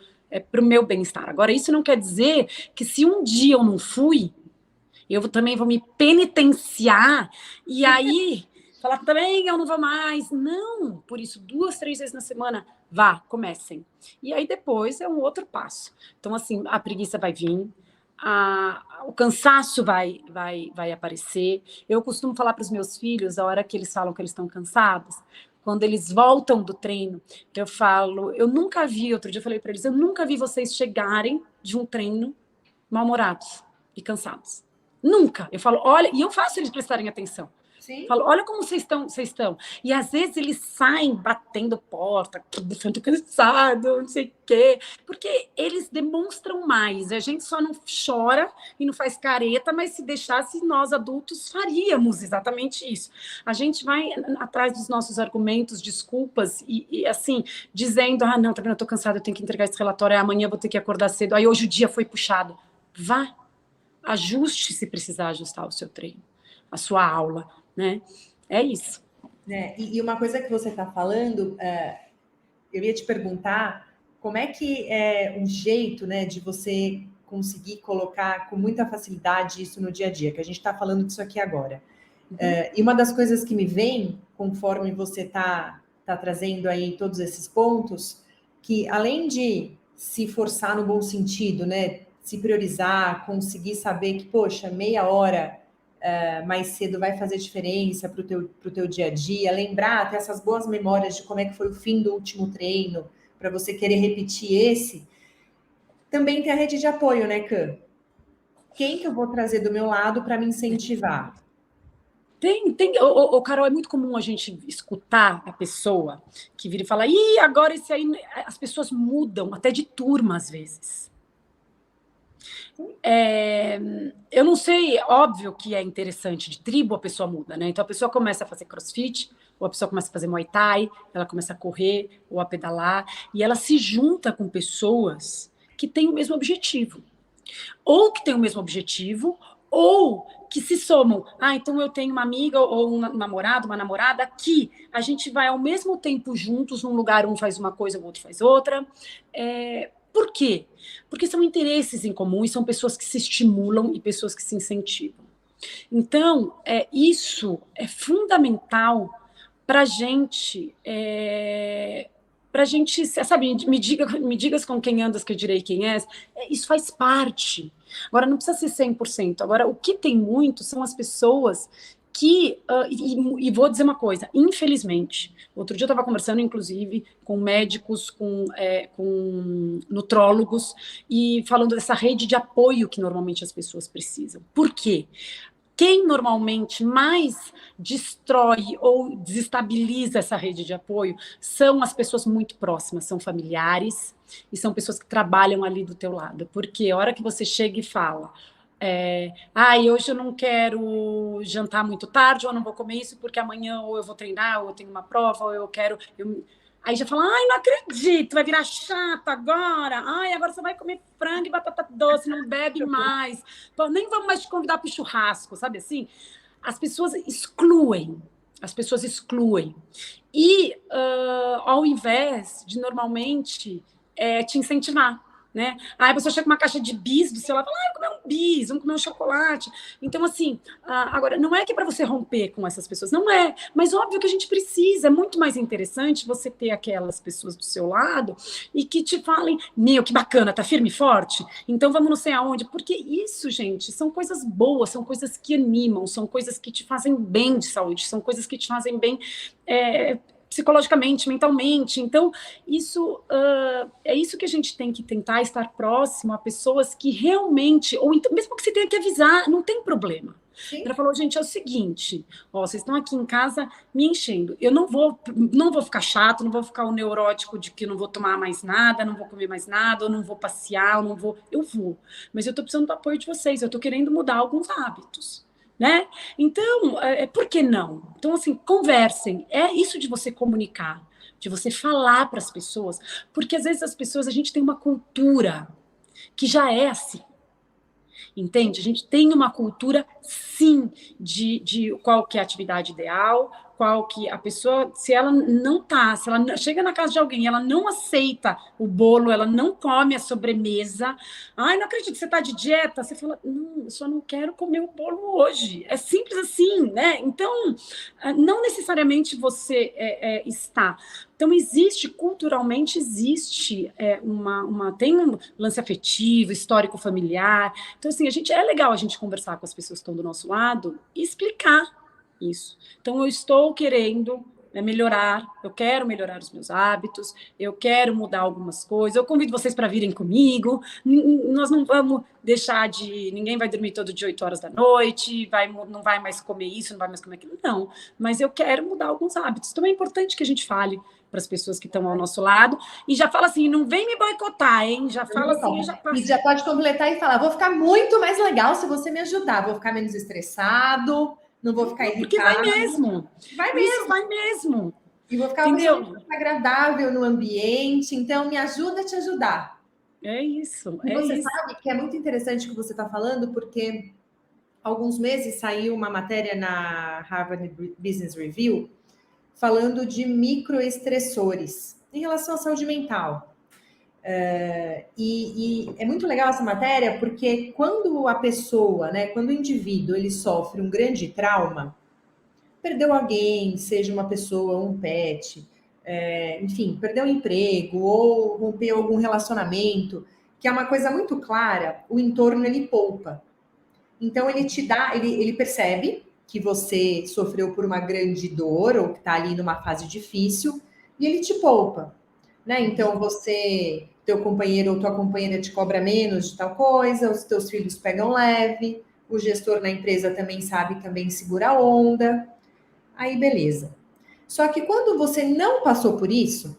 para o meu bem-estar. Agora, isso não quer dizer que se um dia eu não fui, eu também vou me penitenciar e aí falar também eu não vou mais. Não, por isso 2, 3 vezes na semana, comecem. E aí depois é um outro passo. Então, assim, a preguiça vai vir, o cansaço vai aparecer. Eu costumo falar para os meus filhos, a hora que eles falam que eles estão cansados, quando eles voltam do treino, eu falo, eu nunca vi, outro dia eu falei para eles, eu nunca vi vocês chegarem de um treino mal-humorados e cansados. Nunca. Eu falo, olha, e eu faço eles prestarem atenção. Sim. Falo, olha como vocês estão. E às vezes eles saem batendo porta, tô cansado, não sei o quê, porque eles demonstram mais. A gente só não chora e não faz careta, mas se deixasse, nós adultos faríamos exatamente isso. A gente vai atrás dos nossos argumentos, desculpas, e assim, dizendo, não, tá vendo, eu tô cansado, eu tenho que entregar esse relatório, amanhã eu vou ter que acordar cedo, aí hoje o dia foi puxado. Vá. Ajuste se precisar ajustar o seu treino, a sua aula, né? É isso. E uma coisa que você está falando, eu ia te perguntar como é que é um jeito, né, de você conseguir colocar com muita facilidade isso no dia a dia, que a gente está falando disso aqui agora. E uma das coisas que me vem, conforme você está trazendo aí todos esses pontos, que além de se forçar no bom sentido, né, se priorizar, conseguir saber que, poxa, meia hora mais cedo vai fazer diferença para o teu dia a dia, lembrar, ter essas boas memórias de como é que foi o fim do último treino, para você querer repetir esse. Também tem a rede de apoio, né, Cã? Quem que eu vou trazer do meu lado para me incentivar? Carol, é muito comum a gente escutar a pessoa que vira e fala, agora esse aí, as pessoas mudam, até de turma às vezes. Eu não sei, óbvio que é interessante, de tribo a pessoa muda, né? Então a pessoa começa a fazer crossfit, ou a pessoa começa a fazer muay thai, ela começa a correr ou a pedalar, e ela se junta com pessoas que têm o mesmo objetivo. Ou que têm o mesmo objetivo, ou que se somam. Então eu tenho uma amiga ou um namorado, uma namorada, que a gente vai ao mesmo tempo juntos num lugar, um faz uma coisa, o outro faz outra. Por quê? Porque são interesses em comum e são pessoas que se estimulam e pessoas que se incentivam. Então, isso é fundamental para a gente, sabe, me digas com quem andas que eu direi quem és, isso faz parte. Agora, não precisa ser 100%. Agora, o que tem muito são as pessoas que, e vou dizer uma coisa, infelizmente, outro dia eu estava conversando, inclusive, com médicos, com nutrólogos, e falando dessa rede de apoio que normalmente as pessoas precisam. Por quê? Quem normalmente mais destrói ou desestabiliza essa rede de apoio são as pessoas muito próximas, são familiares e são pessoas que trabalham ali do teu lado. Porque a hora que você chega e fala, hoje eu não quero jantar muito tarde, ou eu não vou comer isso porque amanhã ou eu vou treinar, ou eu tenho uma prova, ou eu quero... Aí já fala, não acredito, vai virar chato agora. Agora você vai comer frango e batata doce, não bebe mais. Pô, nem vamos mais te convidar para o churrasco, sabe assim? As pessoas excluem. E ao invés de normalmente te incentivar. Né? Aí a pessoa chega com uma caixa de bis do celular, fala, vamos comer um bis, vamos comer um chocolate. Então, assim, agora, não é que é para você romper com essas pessoas, não é, mas óbvio que a gente precisa, é muito mais interessante você ter aquelas pessoas do seu lado e que te falem, meu, que bacana, tá firme e forte? Então vamos não sei aonde, porque isso, gente, são coisas boas, são coisas que animam, são coisas que te fazem bem de saúde, são coisas que te fazem bem psicologicamente, mentalmente. Então, isso é isso que a gente tem que tentar estar próximo a pessoas que realmente, ou então, mesmo que você tenha que avisar, não tem problema. Sim. Ela falou, gente, é o seguinte, vocês estão aqui em casa me enchendo, eu não vou ficar chato, não vou ficar o neurótico de que não vou tomar mais nada, não vou comer mais nada, eu não vou passear, eu vou, mas eu estou precisando do apoio de vocês, eu estou querendo mudar alguns hábitos. Né? Então, por que não? Então, assim, conversem. É isso de você comunicar, de você falar para as pessoas, porque às vezes a gente tem uma cultura que já é assim. Entende? A gente tem uma cultura, sim, de qual que é a atividade ideal, qual que a pessoa, se ela chega na casa de alguém, ela não aceita o bolo, ela não come a sobremesa, não acredito que você está de dieta, você fala, não, eu só não quero comer o bolo hoje, é simples assim, né? Então, não necessariamente você está. Então, culturalmente existe tem um lance afetivo, histórico familiar. Então, assim, é legal a gente conversar com as pessoas que estão do nosso lado e explicar isso. Então, eu estou querendo melhorar, eu quero melhorar os meus hábitos, eu quero mudar algumas coisas, eu convido vocês para virem comigo, nós não vamos deixar ninguém vai dormir todo dia 8 horas da noite, não vai mais comer isso, não vai mais comer aquilo, não, mas eu quero mudar alguns hábitos. Então, é importante que a gente fale para as pessoas que estão ao nosso lado, e já fala assim, não vem me boicotar, hein? Já fala assim, e já pode completar e falar, vou ficar muito mais legal se você me ajudar, vou ficar menos estressado, não vou ficar irritado. Porque vai mesmo. Isso vai mesmo. E vou ficar muito agradável no ambiente, então me ajuda a te ajudar. É isso. E você sabe que é muito interessante o que você está falando, porque há alguns meses saiu uma matéria na Harvard Business Review falando de microestressores em relação à saúde mental. E é muito legal essa matéria, porque quando a pessoa, quando o indivíduo, ele sofre um grande trauma, perdeu alguém, seja uma pessoa ou um pet, enfim, perdeu um emprego ou rompeu algum relacionamento, que é uma coisa muito clara, o entorno ele poupa. Então ele te dá, ele percebe que você sofreu por uma grande dor ou que está ali numa fase difícil e ele te poupa, né? Então teu companheiro ou tua companheira te cobra menos de tal coisa, os teus filhos pegam leve, o gestor na empresa também sabe segura a onda. Aí, beleza. Só que quando você não passou por isso,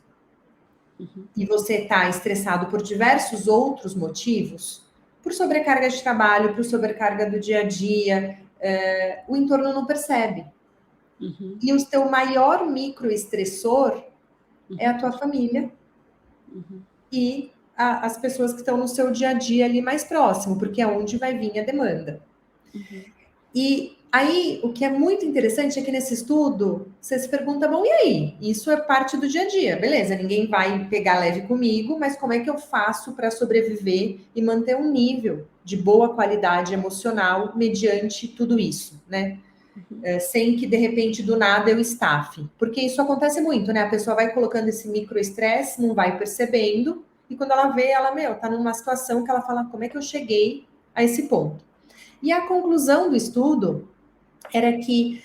e você está estressado por diversos outros motivos, por sobrecarga de trabalho, por sobrecarga do dia a dia, o entorno não percebe. E o teu maior microestressor é a tua família e as pessoas que estão no seu dia a dia ali mais próximo, porque é onde vai vir a demanda. E Aí, o que é muito interessante é que nesse estudo, você se pergunta, bom, e aí? Isso é parte do dia a dia, beleza, ninguém vai pegar leve comigo, mas como é que eu faço para sobreviver e manter um nível de boa qualidade emocional mediante tudo isso, né? Sem que, de repente, do nada eu estafe. Porque isso acontece muito, né? A pessoa vai colocando esse microestresse, não vai percebendo, e quando ela vê, ela, tá numa situação que ela fala, como é que eu cheguei a esse ponto? E a conclusão do estudo era que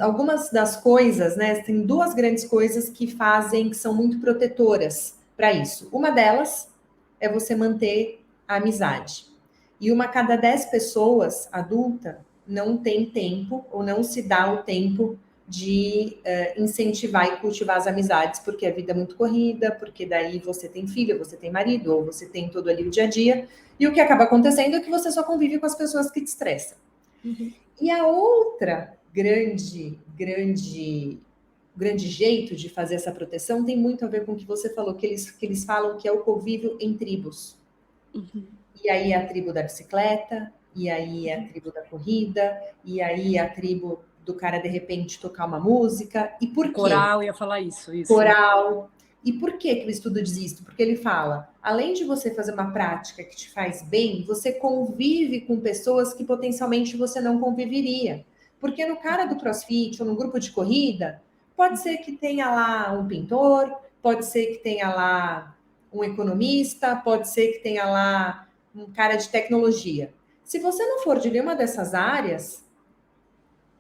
algumas das coisas, né? Tem duas grandes coisas que fazem, que são muito protetoras para isso. Uma delas é você manter a amizade. E uma a cada 10 pessoas adulta não tem tempo ou não se dá o tempo de incentivar e cultivar as amizades, porque a vida é muito corrida, porque daí você tem filho, você tem marido, ou você tem todo ali o dia a dia, e o que acaba acontecendo é que você só convive com as pessoas que te estressam. Uhum. E a outra grande jeito de fazer essa proteção tem muito a ver com o que você falou, que eles falam que é o convívio em tribos. Uhum. E aí é a tribo da bicicleta, e aí é a tribo da corrida, e aí é a tribo do cara de repente tocar uma música. E por quê? Coral, ia falar isso. Coral. E por que o estudo diz isso? Porque ele fala, além de você fazer uma prática que te faz bem, você convive com pessoas que potencialmente você não conviveria. Porque no cara do CrossFit ou no grupo de corrida, pode ser que tenha lá um pintor, pode ser que tenha lá um economista, pode ser que tenha lá um cara de tecnologia. Se você não for de nenhuma dessas áreas,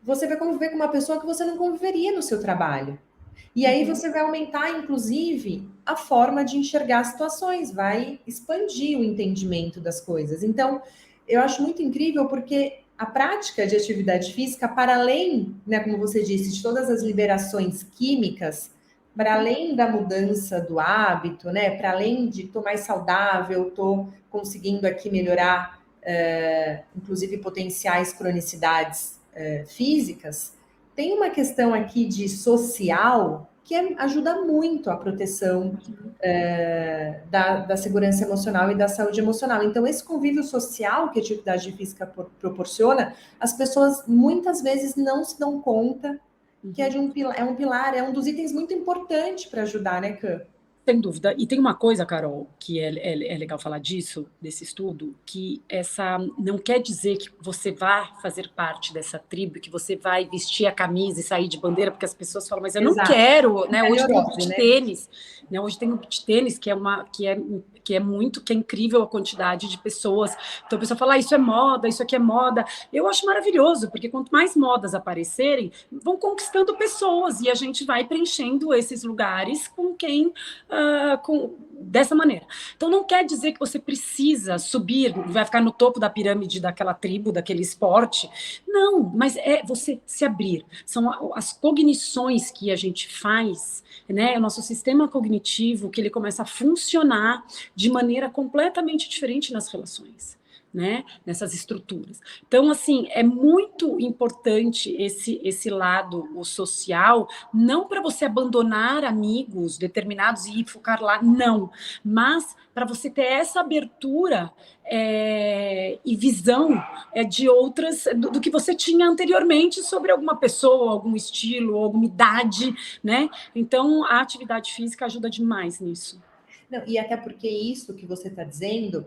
você vai conviver com uma pessoa que você não conviveria no seu trabalho. E aí você vai aumentar, inclusive, a forma de enxergar situações, vai expandir o entendimento das coisas. Então, eu acho muito incrível porque a prática de atividade física, para além, né, como você disse, de todas as liberações químicas, para além da mudança do hábito, né, para além de estou mais saudável, estou conseguindo aqui melhorar, inclusive potenciais cronicidades físicas, tem uma questão aqui de social que ajuda muito a proteção da segurança emocional e da saúde emocional. Então, esse convívio social que a atividade física proporciona, as pessoas muitas vezes não se dão conta que é um pilar, é um dos itens muito importantes para ajudar, né, Cã? Sem dúvida. E tem uma coisa, Carol, que é legal falar disso, desse estudo, que essa não quer dizer que você vai fazer parte dessa tribo, que você vai vestir a camisa e sair de bandeira, porque as pessoas falam, mas eu não Exato. quero, né? É Hoje tem o neurose, beach né? tênis, né? Hoje tem o beach tênis, que é muito, que é incrível a quantidade de pessoas. Então a pessoa fala, isso é moda, isso aqui é moda. Eu acho maravilhoso, porque quanto mais modas aparecerem, vão conquistando pessoas e a gente vai preenchendo esses lugares com quem dessa maneira. Então, não quer dizer que você precisa subir, vai ficar no topo da pirâmide daquela tribo, daquele esporte. Não, mas é você se abrir. São as cognições que a gente faz, né? O nosso sistema cognitivo, que ele começa a funcionar de maneira completamente diferente nas relações. Né, nessas estruturas. Então, assim, é muito importante esse lado, o social, não para você abandonar amigos determinados e focar lá, não, mas para você ter essa abertura e visão de outras, do que você tinha anteriormente sobre alguma pessoa, algum estilo, alguma idade, né? Então, a atividade física ajuda demais nisso. Não, e até porque isso que você está dizendo,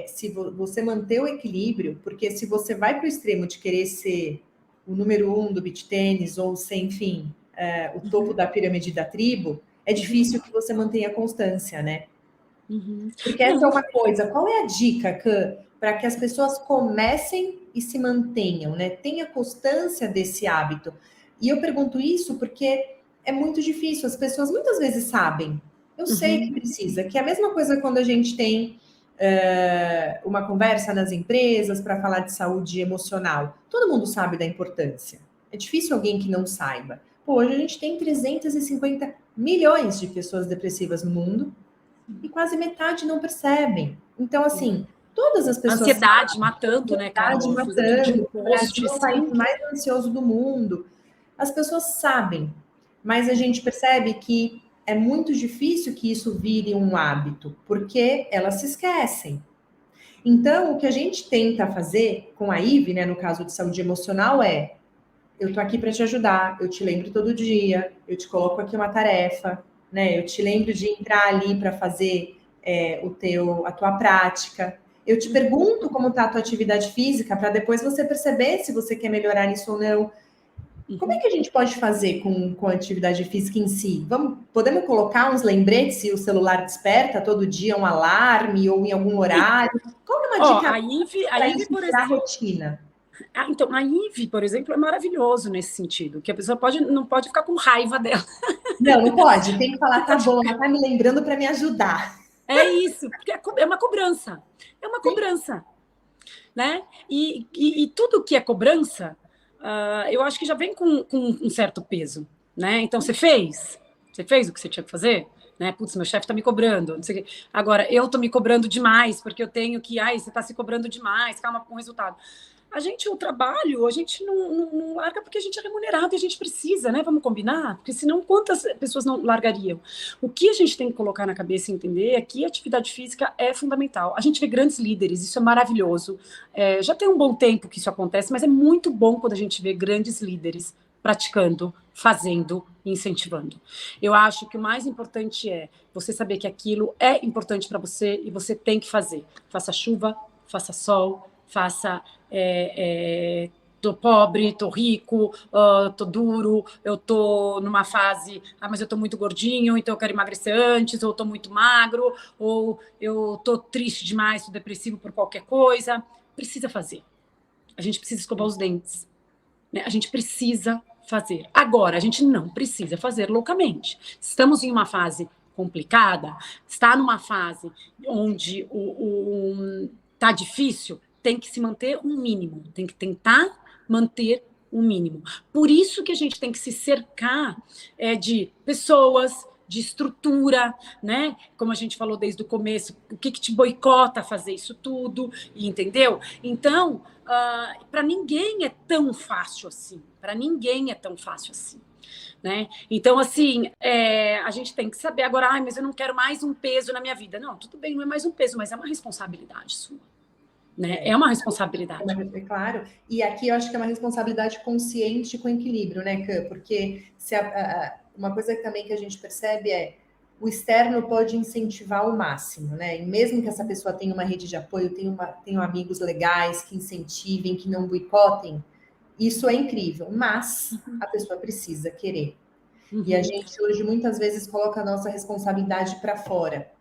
se você manter o equilíbrio, porque se você vai para o extremo de querer ser o número 1 do beach tênis ou ser, enfim, o topo da pirâmide da tribo, é difícil que você mantenha a constância, né? Porque essa é uma coisa. Qual é a dica, Cã, para que as pessoas comecem e se mantenham, né? Tenha constância desse hábito. E eu pergunto isso porque é muito difícil. As pessoas muitas vezes sabem. Eu sei que precisa. Que é a mesma coisa quando a gente tem uma conversa nas empresas para falar de saúde emocional. Todo mundo sabe da importância. É difícil alguém que não saiba. Pô, hoje a gente tem 350 milhões de pessoas depressivas no mundo e quase metade não percebem. Então, assim, todas as pessoas Ansiedade sabem, matando, né, ansiedade Carol? Fiz outro dia um matando, o Brasil post, é o país assim. mais ansioso do mundo. As pessoas sabem, mas a gente percebe que é muito difícil que isso vire um hábito, porque elas se esquecem. Então, o que a gente tenta fazer com a IVE, né, no caso de saúde emocional, eu tô aqui para te ajudar, eu te lembro todo dia, eu te coloco aqui uma tarefa, né? Eu te lembro de entrar ali para fazer a tua prática. Eu te pergunto como está a tua atividade física para depois você perceber se você quer melhorar nisso ou não. Como é que a gente pode fazer com a atividade física em si? Podemos colocar uns lembretes se o celular desperta todo dia um alarme ou em algum horário? Qual é uma dica para a IVE, isso por virar exemplo, rotina? então, a IVE, por exemplo, é maravilhoso nesse sentido, que a pessoa não pode ficar com raiva dela. Não pode. Tem que falar, tá bom, ela tá me lembrando para me ajudar. É isso, porque é uma cobrança. É uma cobrança. Né? E tudo que é cobrança, eu acho que já vem com um certo peso. Né? Então, você fez o que você tinha que fazer? Né? Putz, meu chefe está me cobrando. Não sei o quê. Agora, eu estou me cobrando demais, porque eu tenho que. Ai, você está se cobrando demais, calma com o resultado. O trabalho, a gente não larga porque a gente é remunerado e a gente precisa, né? Vamos combinar? Porque senão quantas pessoas não largariam? O que a gente tem que colocar na cabeça e entender é que a atividade física é fundamental. A gente vê grandes líderes, isso é maravilhoso. Já tem um bom tempo que isso acontece, mas é muito bom quando a gente vê grandes líderes praticando, fazendo, incentivando. Eu acho que o mais importante é você saber que aquilo é importante para você e você tem que fazer. Faça chuva, faça sol, faça tô pobre, tô rico, tô duro, eu tô numa fase, mas eu tô muito gordinho, então eu quero emagrecer antes, ou tô muito magro, ou eu tô triste demais, tô depressivo por qualquer coisa. Precisa fazer. A gente precisa escovar os dentes. Né? A gente precisa fazer. Agora, a gente não precisa fazer loucamente. Estamos em uma fase complicada, está numa fase onde tá difícil, tem que se manter um mínimo, tem que tentar manter um mínimo. Por isso que a gente tem que se cercar de pessoas, de estrutura, né? Como a gente falou desde o começo, o que te boicota a fazer isso tudo, entendeu? Então, para ninguém é tão fácil assim. Para ninguém é tão fácil assim. Né? Então, assim, a gente tem que saber agora, mas eu não quero mais um peso na minha vida. Não, tudo bem, não é mais um peso, mas é uma responsabilidade sua. Né? É uma responsabilidade. É claro. E aqui eu acho que é uma responsabilidade consciente com equilíbrio, né, Cã? Porque uma coisa também que a gente percebe o externo pode incentivar ao máximo, né? E mesmo que essa pessoa tenha uma rede de apoio, tenha amigos legais que incentivem, que não boicotem, isso é incrível, mas a pessoa precisa querer. E a gente hoje muitas vezes coloca a nossa responsabilidade para fora.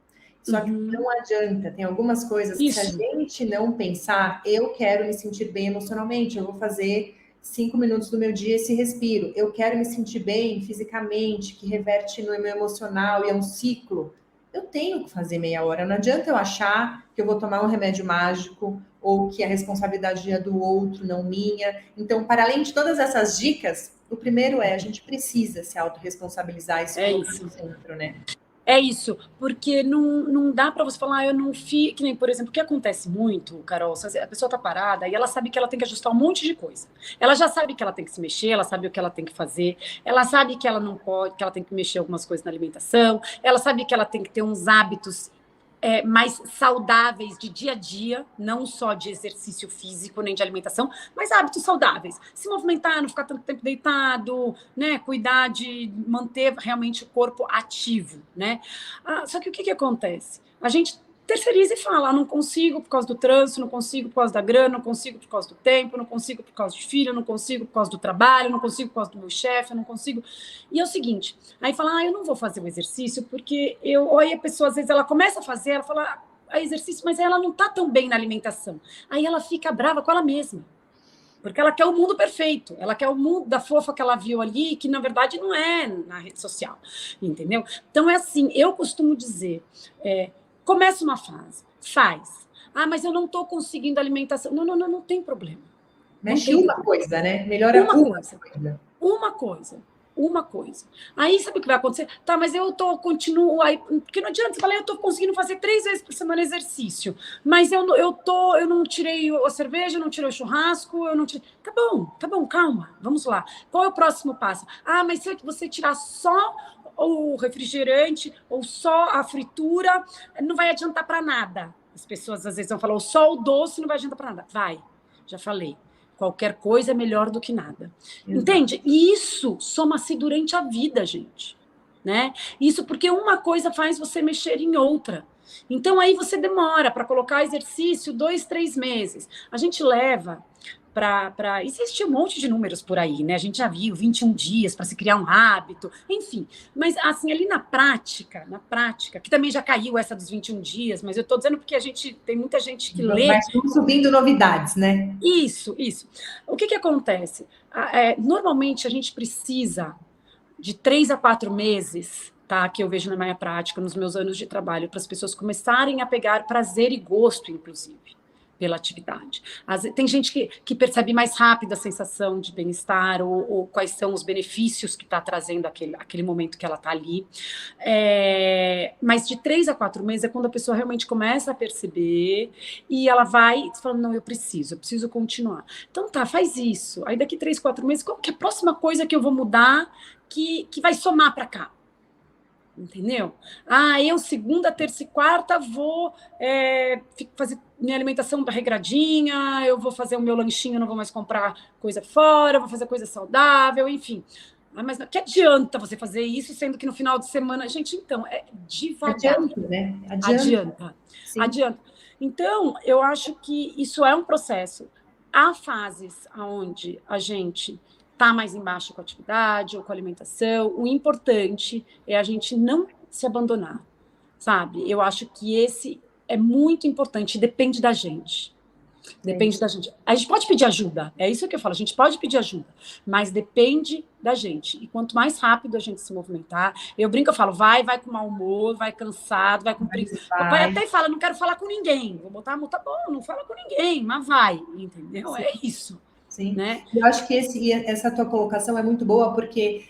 Só que não adianta, tem algumas coisas que se a gente não pensar, eu quero me sentir bem emocionalmente, eu vou fazer 5 minutos do meu dia esse respiro, eu quero me sentir bem fisicamente, que reverte no meu emocional e é um ciclo. Eu tenho que fazer meia hora, não adianta eu achar que eu vou tomar um remédio mágico ou que a responsabilidade é do outro, não minha. Então, para além de todas essas dicas, o primeiro a gente precisa se autorresponsabilizar e se colocar no centro, né? É isso, porque não dá para você falar, eu não fiz. Que nem, por exemplo, o que acontece muito, Carol, a pessoa tá parada e ela sabe que ela tem que ajustar um monte de coisa. Ela já sabe que ela tem que se mexer, ela sabe o que ela tem que fazer, ela sabe que ela não pode, que ela tem que mexer algumas coisas na alimentação, ela sabe que ela tem que ter uns hábitos mais saudáveis de dia a dia, não só de exercício físico nem de alimentação, mas hábitos saudáveis. Se movimentar, não ficar tanto tempo deitado, né? Cuidar de manter realmente o corpo ativo, né? Só que o que acontece? A gente terceiriza e fala, não consigo por causa do trânsito, não consigo por causa da grana, não consigo por causa do tempo, não consigo por causa de filho, não consigo por causa do trabalho, não consigo por causa do meu chefe, não consigo. E é o seguinte, aí fala, eu não vou fazer o exercício porque aí a pessoa às vezes ela começa a fazer, ela fala, exercício, mas ela não tá tão bem na alimentação. Aí ela fica brava com ela mesma. Porque ela quer o mundo perfeito, ela quer o mundo da fofa que ela viu ali, que na verdade não é na rede social, entendeu? Então é assim, eu costumo dizer, começa uma fase, faz. Mas eu não estou conseguindo alimentação. Não tem problema. Mexe uma coisa, né? Melhora uma coisa. Uma coisa. Aí sabe o que vai acontecer? Tá, mas continuo aí, porque não adianta você falar, eu tô conseguindo fazer 3 vezes por semana exercício, mas eu não tirei a cerveja, não tirei o churrasco, eu não tirei. Tá bom, calma, vamos lá. Qual é o próximo passo? Mas se você tirar só o refrigerante ou só a fritura, não vai adiantar para nada. As pessoas às vezes vão falar, só o doce não vai adiantar para nada. Vai, já falei. Qualquer coisa é melhor do que nada. Exato. Entende? E isso soma-se durante a vida, gente. Né? Isso porque uma coisa faz você mexer em outra. Então, aí você demora para colocar exercício 2, 3 meses. A gente leva para... Existe um monte de números por aí, né? A gente já viu 21 dias para se criar um hábito, enfim. Mas, assim, ali na prática, que também já caiu essa dos 21 dias, mas eu estou dizendo porque tem muita gente que lê... Mas estão subindo novidades, né? Isso. O que acontece? Normalmente, a gente precisa de 3 a 4 meses, tá? Que eu vejo na minha prática, nos meus anos de trabalho, para as pessoas começarem a pegar prazer e gosto, inclusive, pela atividade. Tem gente que percebe mais rápido a sensação de bem-estar ou quais são os benefícios que está trazendo aquele momento que ela está ali. Mas de 3 a 4 meses é quando a pessoa realmente começa a perceber e ela vai falando, não, eu preciso continuar. Então tá, faz isso. Aí daqui 3, 4 meses, qual que é a próxima coisa que eu vou mudar que vai somar para cá? Entendeu? Eu segunda, terça e quarta vou fazer minha alimentação regradinha, eu vou fazer o meu lanchinho, não vou mais comprar coisa fora, vou fazer coisa saudável, enfim. Mas que adianta você fazer isso, sendo que no final de semana... Gente, então, é devagar. Adianta, né? Adianta. Então, eu acho que isso é um processo. Há fases onde a gente... está mais embaixo com a atividade ou com a alimentação. O importante é a gente não se abandonar, sabe? Eu acho que esse é muito importante, depende da gente. Depende da gente. A gente pode pedir ajuda, é isso que eu falo, a gente pode pedir ajuda, mas depende da gente. E quanto mais rápido a gente se movimentar, eu brinco, eu falo, vai com mau humor, vai cansado, vai com preguiça. O pai até fala, não quero falar com ninguém, vou botar a multa, bom, não fala com ninguém, mas vai, entendeu? Sim. É isso. Sim, né? Eu acho que essa tua colocação é muito boa, porque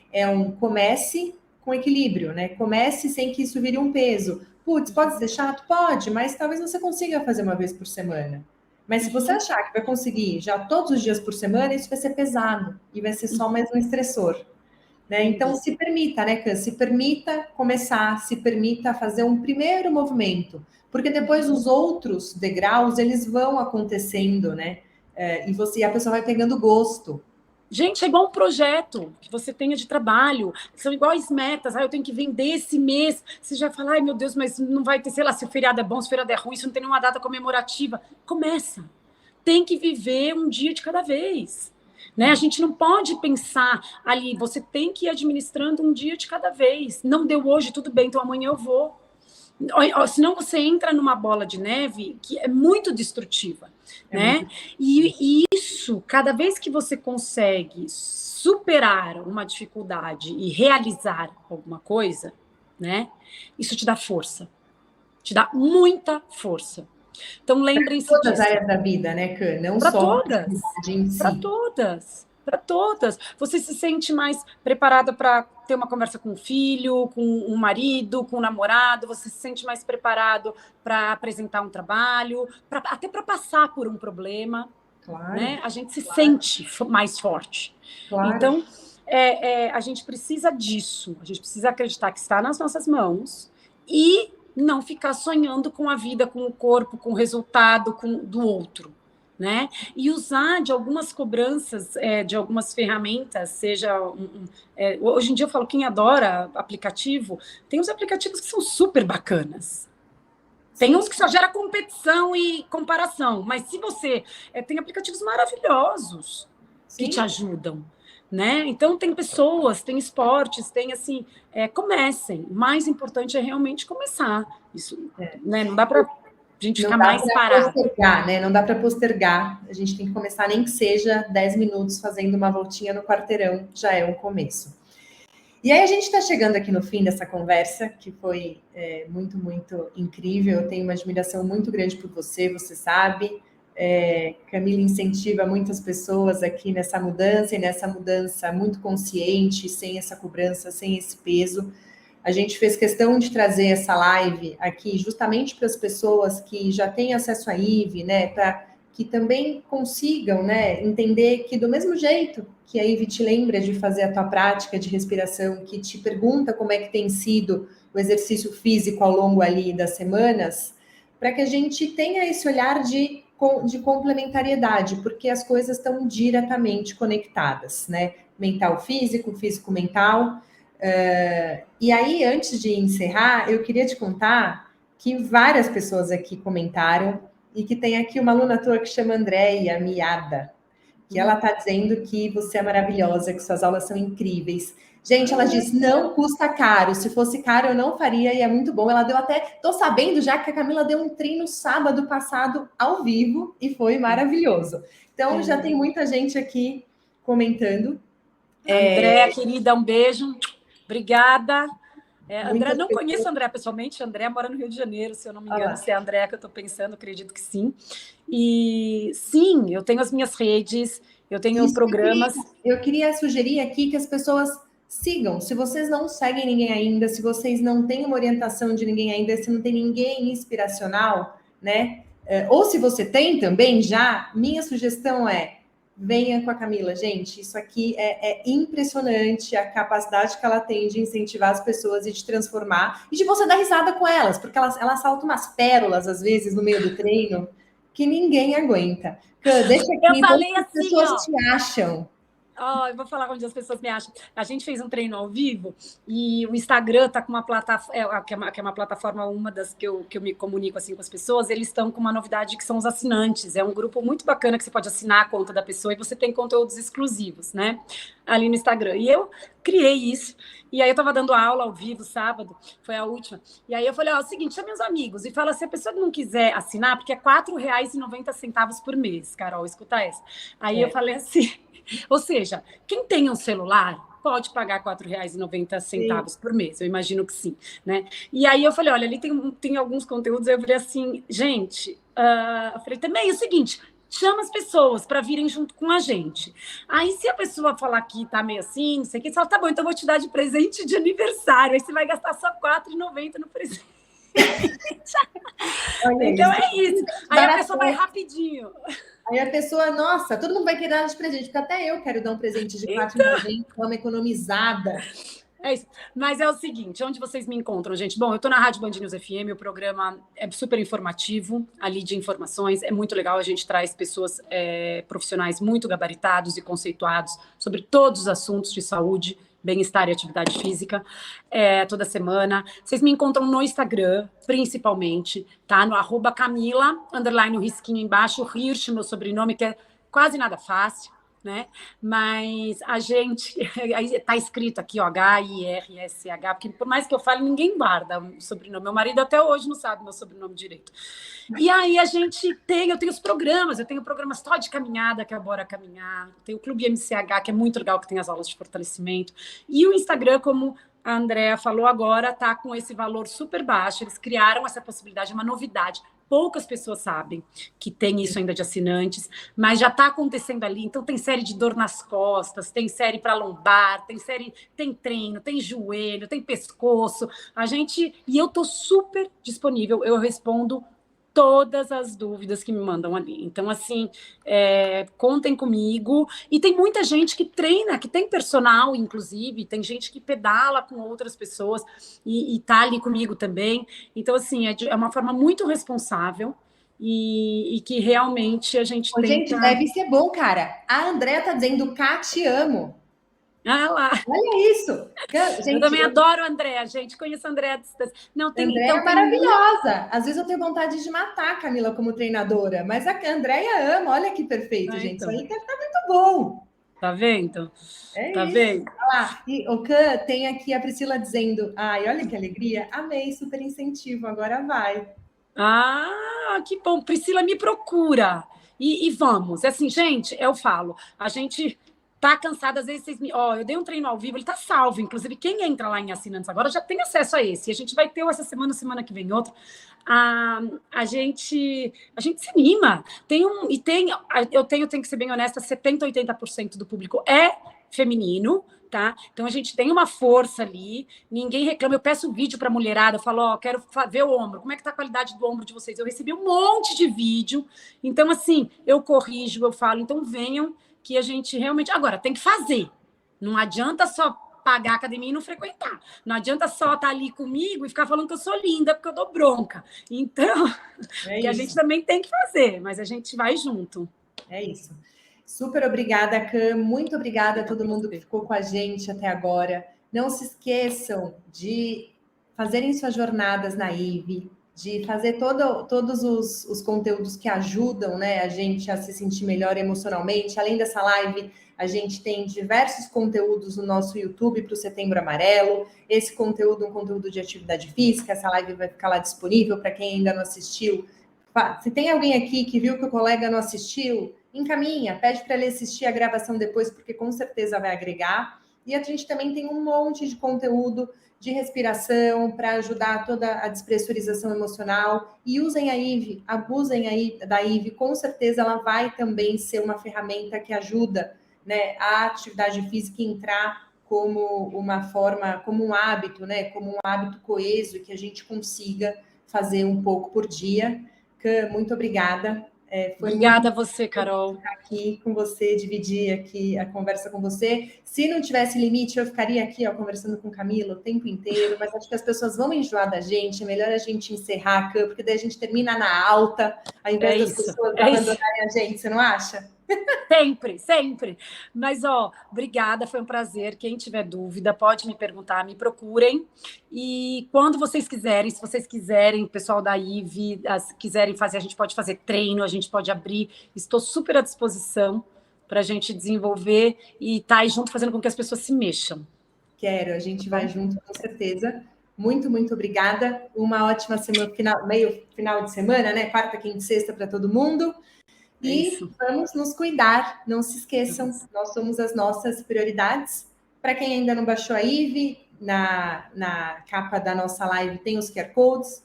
comece com equilíbrio, né? Comece sem que isso vire um peso. Putz, pode ser chato? Pode, mas talvez você consiga fazer uma vez por semana. Mas se você achar que vai conseguir já todos os dias por semana, isso vai ser pesado e vai ser só mais um estressor. Né? Então, se permita, né, Cã? Se permita começar, se permita fazer um primeiro movimento, porque depois os outros degraus, eles vão acontecendo, né? E a pessoa vai pegando gosto. Gente, é igual um projeto que você tenha de trabalho, são iguais metas. Eu tenho que vender esse mês. Você já fala, ai meu Deus, mas não vai ter, sei lá, se o feriado é bom, se o feriado é ruim, se não tem nenhuma data comemorativa. Começa. Tem que viver um dia de cada vez. Né? A gente não pode pensar ali, você tem que ir administrando um dia de cada vez. Não deu hoje, tudo bem, então amanhã eu vou. Senão você entra numa bola de neve que é muito destrutiva, né? E isso, cada vez que você consegue superar uma dificuldade e realizar alguma coisa, né? Isso te dá força, te dá muita força. Então lembrem-se disso. Para todas as áreas da vida, né, Cã? Não pra só todas, para todas. Para todas. Você se sente mais preparada para ter uma conversa com o filho, com um marido, com um namorado, você se sente mais preparado para apresentar um trabalho, até para passar por um problema. Claro, né? A gente se sente mais forte. Claro. Então, a gente precisa disso. A gente precisa acreditar que está nas nossas mãos e não ficar sonhando com a vida, com o corpo, com o resultado do outro. Né? E usar de algumas cobranças, de algumas ferramentas, seja... hoje em dia eu falo, quem adora aplicativo, tem uns aplicativos que são super bacanas. Tem uns que só gera competição e comparação, mas se você... tem aplicativos maravilhosos que te ajudam. Né? Então, tem pessoas, tem esportes, tem assim... comecem. O mais importante é realmente começar. Isso, né? Não dá para... a gente fica mais parado. Né? Não dá para postergar. A gente tem que começar, nem que seja 10 minutos fazendo uma voltinha no quarteirão, já é um começo. E aí a gente está chegando aqui no fim dessa conversa, que foi muito, muito incrível. Eu tenho uma admiração muito grande por você, você sabe. Camila incentiva muitas pessoas aqui nessa mudança, e nessa mudança muito consciente, sem essa cobrança, sem esse peso. A gente fez questão de trazer essa live aqui justamente para as pessoas que já têm acesso à IVE, né, para que também consigam, né, entender que do mesmo jeito que a IVE te lembra de fazer a tua prática de respiração, que te pergunta como é que tem sido o exercício físico ao longo ali das semanas, para que a gente tenha esse olhar de complementariedade, porque as coisas estão diretamente conectadas, né? Mental físico, físico mental. E aí, antes de encerrar, eu queria te contar que várias pessoas aqui comentaram e que tem aqui uma aluna tua que chama Andréia Miada, que ela está dizendo que você é maravilhosa, que suas aulas são incríveis. Gente, ela diz, não custa caro. Se fosse caro, eu não faria e é muito bom. Ela deu até... Tô sabendo já que a Camila deu um treino sábado passado ao vivo e foi maravilhoso. Então, já tem muita gente aqui comentando. Andréa, querida, um beijo. Obrigada. André, não pessoas... conheço a André pessoalmente. A André mora no Rio de Janeiro, se eu não me engano. Se é a André que eu estou pensando, acredito que sim. E sim, eu tenho as minhas redes, eu tenho programas. Eu queria sugerir aqui que as pessoas sigam. Se vocês não seguem ninguém ainda, se vocês não têm uma orientação de ninguém ainda, se não tem ninguém inspiracional, né? Ou se você tem também já, minha sugestão é venha com a Camila, gente. Isso aqui é impressionante a capacidade que ela tem de incentivar as pessoas e de transformar e de você dar risada com elas, porque elas saltam umas pérolas às vezes no meio do treino que ninguém aguenta. Deixa aqui, eu falei as assim, pessoas te acham. Eu vou falar onde as pessoas me acham. A gente fez um treino ao vivo e o Instagram está com uma plataforma, que é uma plataforma, uma das que eu me comunico assim com as pessoas, eles estão com uma novidade que são os assinantes. É um grupo muito bacana que você pode assinar a conta da pessoa e você tem conteúdos exclusivos, né? Ali no Instagram. E eu criei isso. E aí eu estava dando aula ao vivo sábado, foi a última. E aí eu falei, é o seguinte, chame os amigos e fala, se a pessoa não quiser assinar, porque é R$4,90 por mês, Carol, escuta essa. Aí eu falei assim... Ou seja, quem tem um celular pode pagar R$4,90 por mês, eu imagino que sim, né? E aí eu falei, olha, ali tem alguns conteúdos, eu falei assim, gente, eu falei, também é o seguinte, chama as pessoas para virem junto com a gente. Aí se a pessoa falar que tá meio assim, não sei o que, você fala, tá bom, então eu vou te dar de presente de aniversário, aí você vai gastar só R$4,90 no presente. Então é isso. Aí a pessoa vai rapidinho. Aí a pessoa, nossa, todo mundo vai querer dar de presente, porque até eu quero dar um presente de R$4,90, uma economizada. É isso. Mas é o seguinte, onde vocês me encontram, gente? Bom, eu estou na Rádio Band News FM, o programa é super informativo, ali de informações, é muito legal, a gente traz pessoas profissionais muito gabaritados e conceituados sobre todos os assuntos de saúde, bem-estar e atividade física, toda semana. Vocês me encontram no Instagram, principalmente, tá? No @Camila, _ o risquinho embaixo, Hirsch, meu sobrenome, que é quase nada fácil, né? Mas a gente... Aí tá escrito aqui, ó, Hirsch, porque por mais que eu fale, ninguém guarda o sobrenome. Meu marido até hoje não sabe meu sobrenome direito. E aí eu tenho os programas, eu tenho programas só de caminhada, que é o Bora Caminhar, tenho o Clube MCH, que é muito legal, que tem as aulas de fortalecimento, e o Instagram, como a Andrea falou agora, tá com esse valor super baixo, eles criaram essa possibilidade, uma novidade. Poucas pessoas sabem que tem isso ainda de assinantes, mas já está acontecendo ali. Então, tem série de dor nas costas, tem série para lombar, tem treino, tem joelho, tem pescoço. E eu estou super disponível, eu respondo todas as dúvidas que me mandam ali. Então, assim, contem comigo. E tem muita gente que treina, que tem personal, inclusive, tem gente que pedala com outras pessoas e tá ali comigo também. Então, assim, é uma forma muito responsável e que realmente a gente tenta... Gente, deve ser bom, cara. A Andréa tá dizendo, Cá, te amo. Ah lá. Olha isso. Gente, eu também adoro a Andréa, gente. Conheço a Andréa à distância. Andréa é maravilhosa. Às vezes eu tenho vontade de matar a Camila como treinadora, mas a Andréa ama. Olha que perfeito, gente. Então. Isso aí deve estar muito bom. Tá vendo? Tá isso. Vendo? Ah, e o Can tem aqui a Priscila dizendo, ai, olha que alegria. Amei, super incentivo. Agora vai. Ah, que bom. Priscila, me procura. E vamos. Assim, gente, eu falo, a gente... Tá cansada, às vezes vocês me... eu dei um treino ao vivo, ele tá salvo. Inclusive, quem entra lá em assinantes agora já tem acesso a esse. E a gente vai ter essa semana que vem outro. A gente se anima. Eu tenho que ser bem honesta, 70%, 80% do público é feminino, tá? Então a gente tem uma força ali, ninguém reclama. Eu peço vídeo pra mulherada, eu falo, quero ver o ombro, como é que tá a qualidade do ombro de vocês? Eu recebi um monte de vídeo. Então, assim, eu corrijo, eu falo, então venham, que a gente realmente... Agora, tem que fazer. Não adianta só pagar a academia e não frequentar. Não adianta só estar ali comigo e ficar falando que eu sou linda, porque eu dou bronca. Então, que a gente também tem que fazer, mas a gente vai junto. É isso. Super obrigada, Cam. Muito obrigada a todo mundo que ficou com a gente até agora. Não se esqueçam de fazerem suas jornadas na IVE, de fazer todos os conteúdos que ajudam, né, a gente a se sentir melhor emocionalmente. Além dessa live, a gente tem diversos conteúdos no nosso YouTube para o Setembro Amarelo. Esse conteúdo é um conteúdo de atividade física. Essa live vai ficar lá disponível para quem ainda não assistiu. Se tem alguém aqui que viu que o colega não assistiu, encaminha, pede para ele assistir a gravação depois, porque com certeza vai agregar. E a gente também tem um monte de conteúdo de respiração para ajudar toda a despressurização emocional. E usem a IVE, abusem aí da IVE, com certeza ela vai também ser uma ferramenta que ajuda, né, a atividade física entrar como uma forma, como um hábito, né, como um hábito coeso, que a gente consiga fazer um pouco por dia. Cam, muito obrigada. Foi obrigada a você, Carol. Estar aqui com você, dividir aqui a conversa com você. Se não tivesse limite, eu ficaria aqui conversando com Camila o tempo inteiro, mas acho que as pessoas vão enjoar da gente. É melhor a gente encerrar, Cam, porque daí a gente termina na alta, ao invés das pessoas abandonarem a gente, você não acha? Sempre, sempre. Mas, obrigada, foi um prazer. Quem tiver dúvida, pode me perguntar, me procurem. E quando vocês quiserem, se vocês quiserem, o pessoal da IVE, quiserem fazer, a gente pode fazer treino, a gente pode abrir. Estou super à disposição para a gente desenvolver e estar aí junto, fazendo com que as pessoas se mexam. Quero, a gente vai junto, com certeza. Muito, muito obrigada. Uma ótima semana, meio final de semana, né? Quarta, quinta e sexta para todo mundo. E vamos nos cuidar, não se esqueçam, nós somos as nossas prioridades. Para quem ainda não baixou a IVE, na capa da nossa live tem os QR Codes,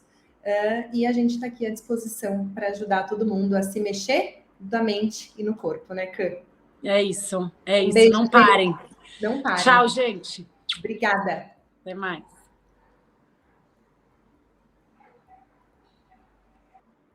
e a gente está aqui à disposição para ajudar todo mundo a se mexer da mente e no corpo, né, Cam? É isso, é isso. Beijo, não parem. Não parem. Tchau, gente. Obrigada. Até mais.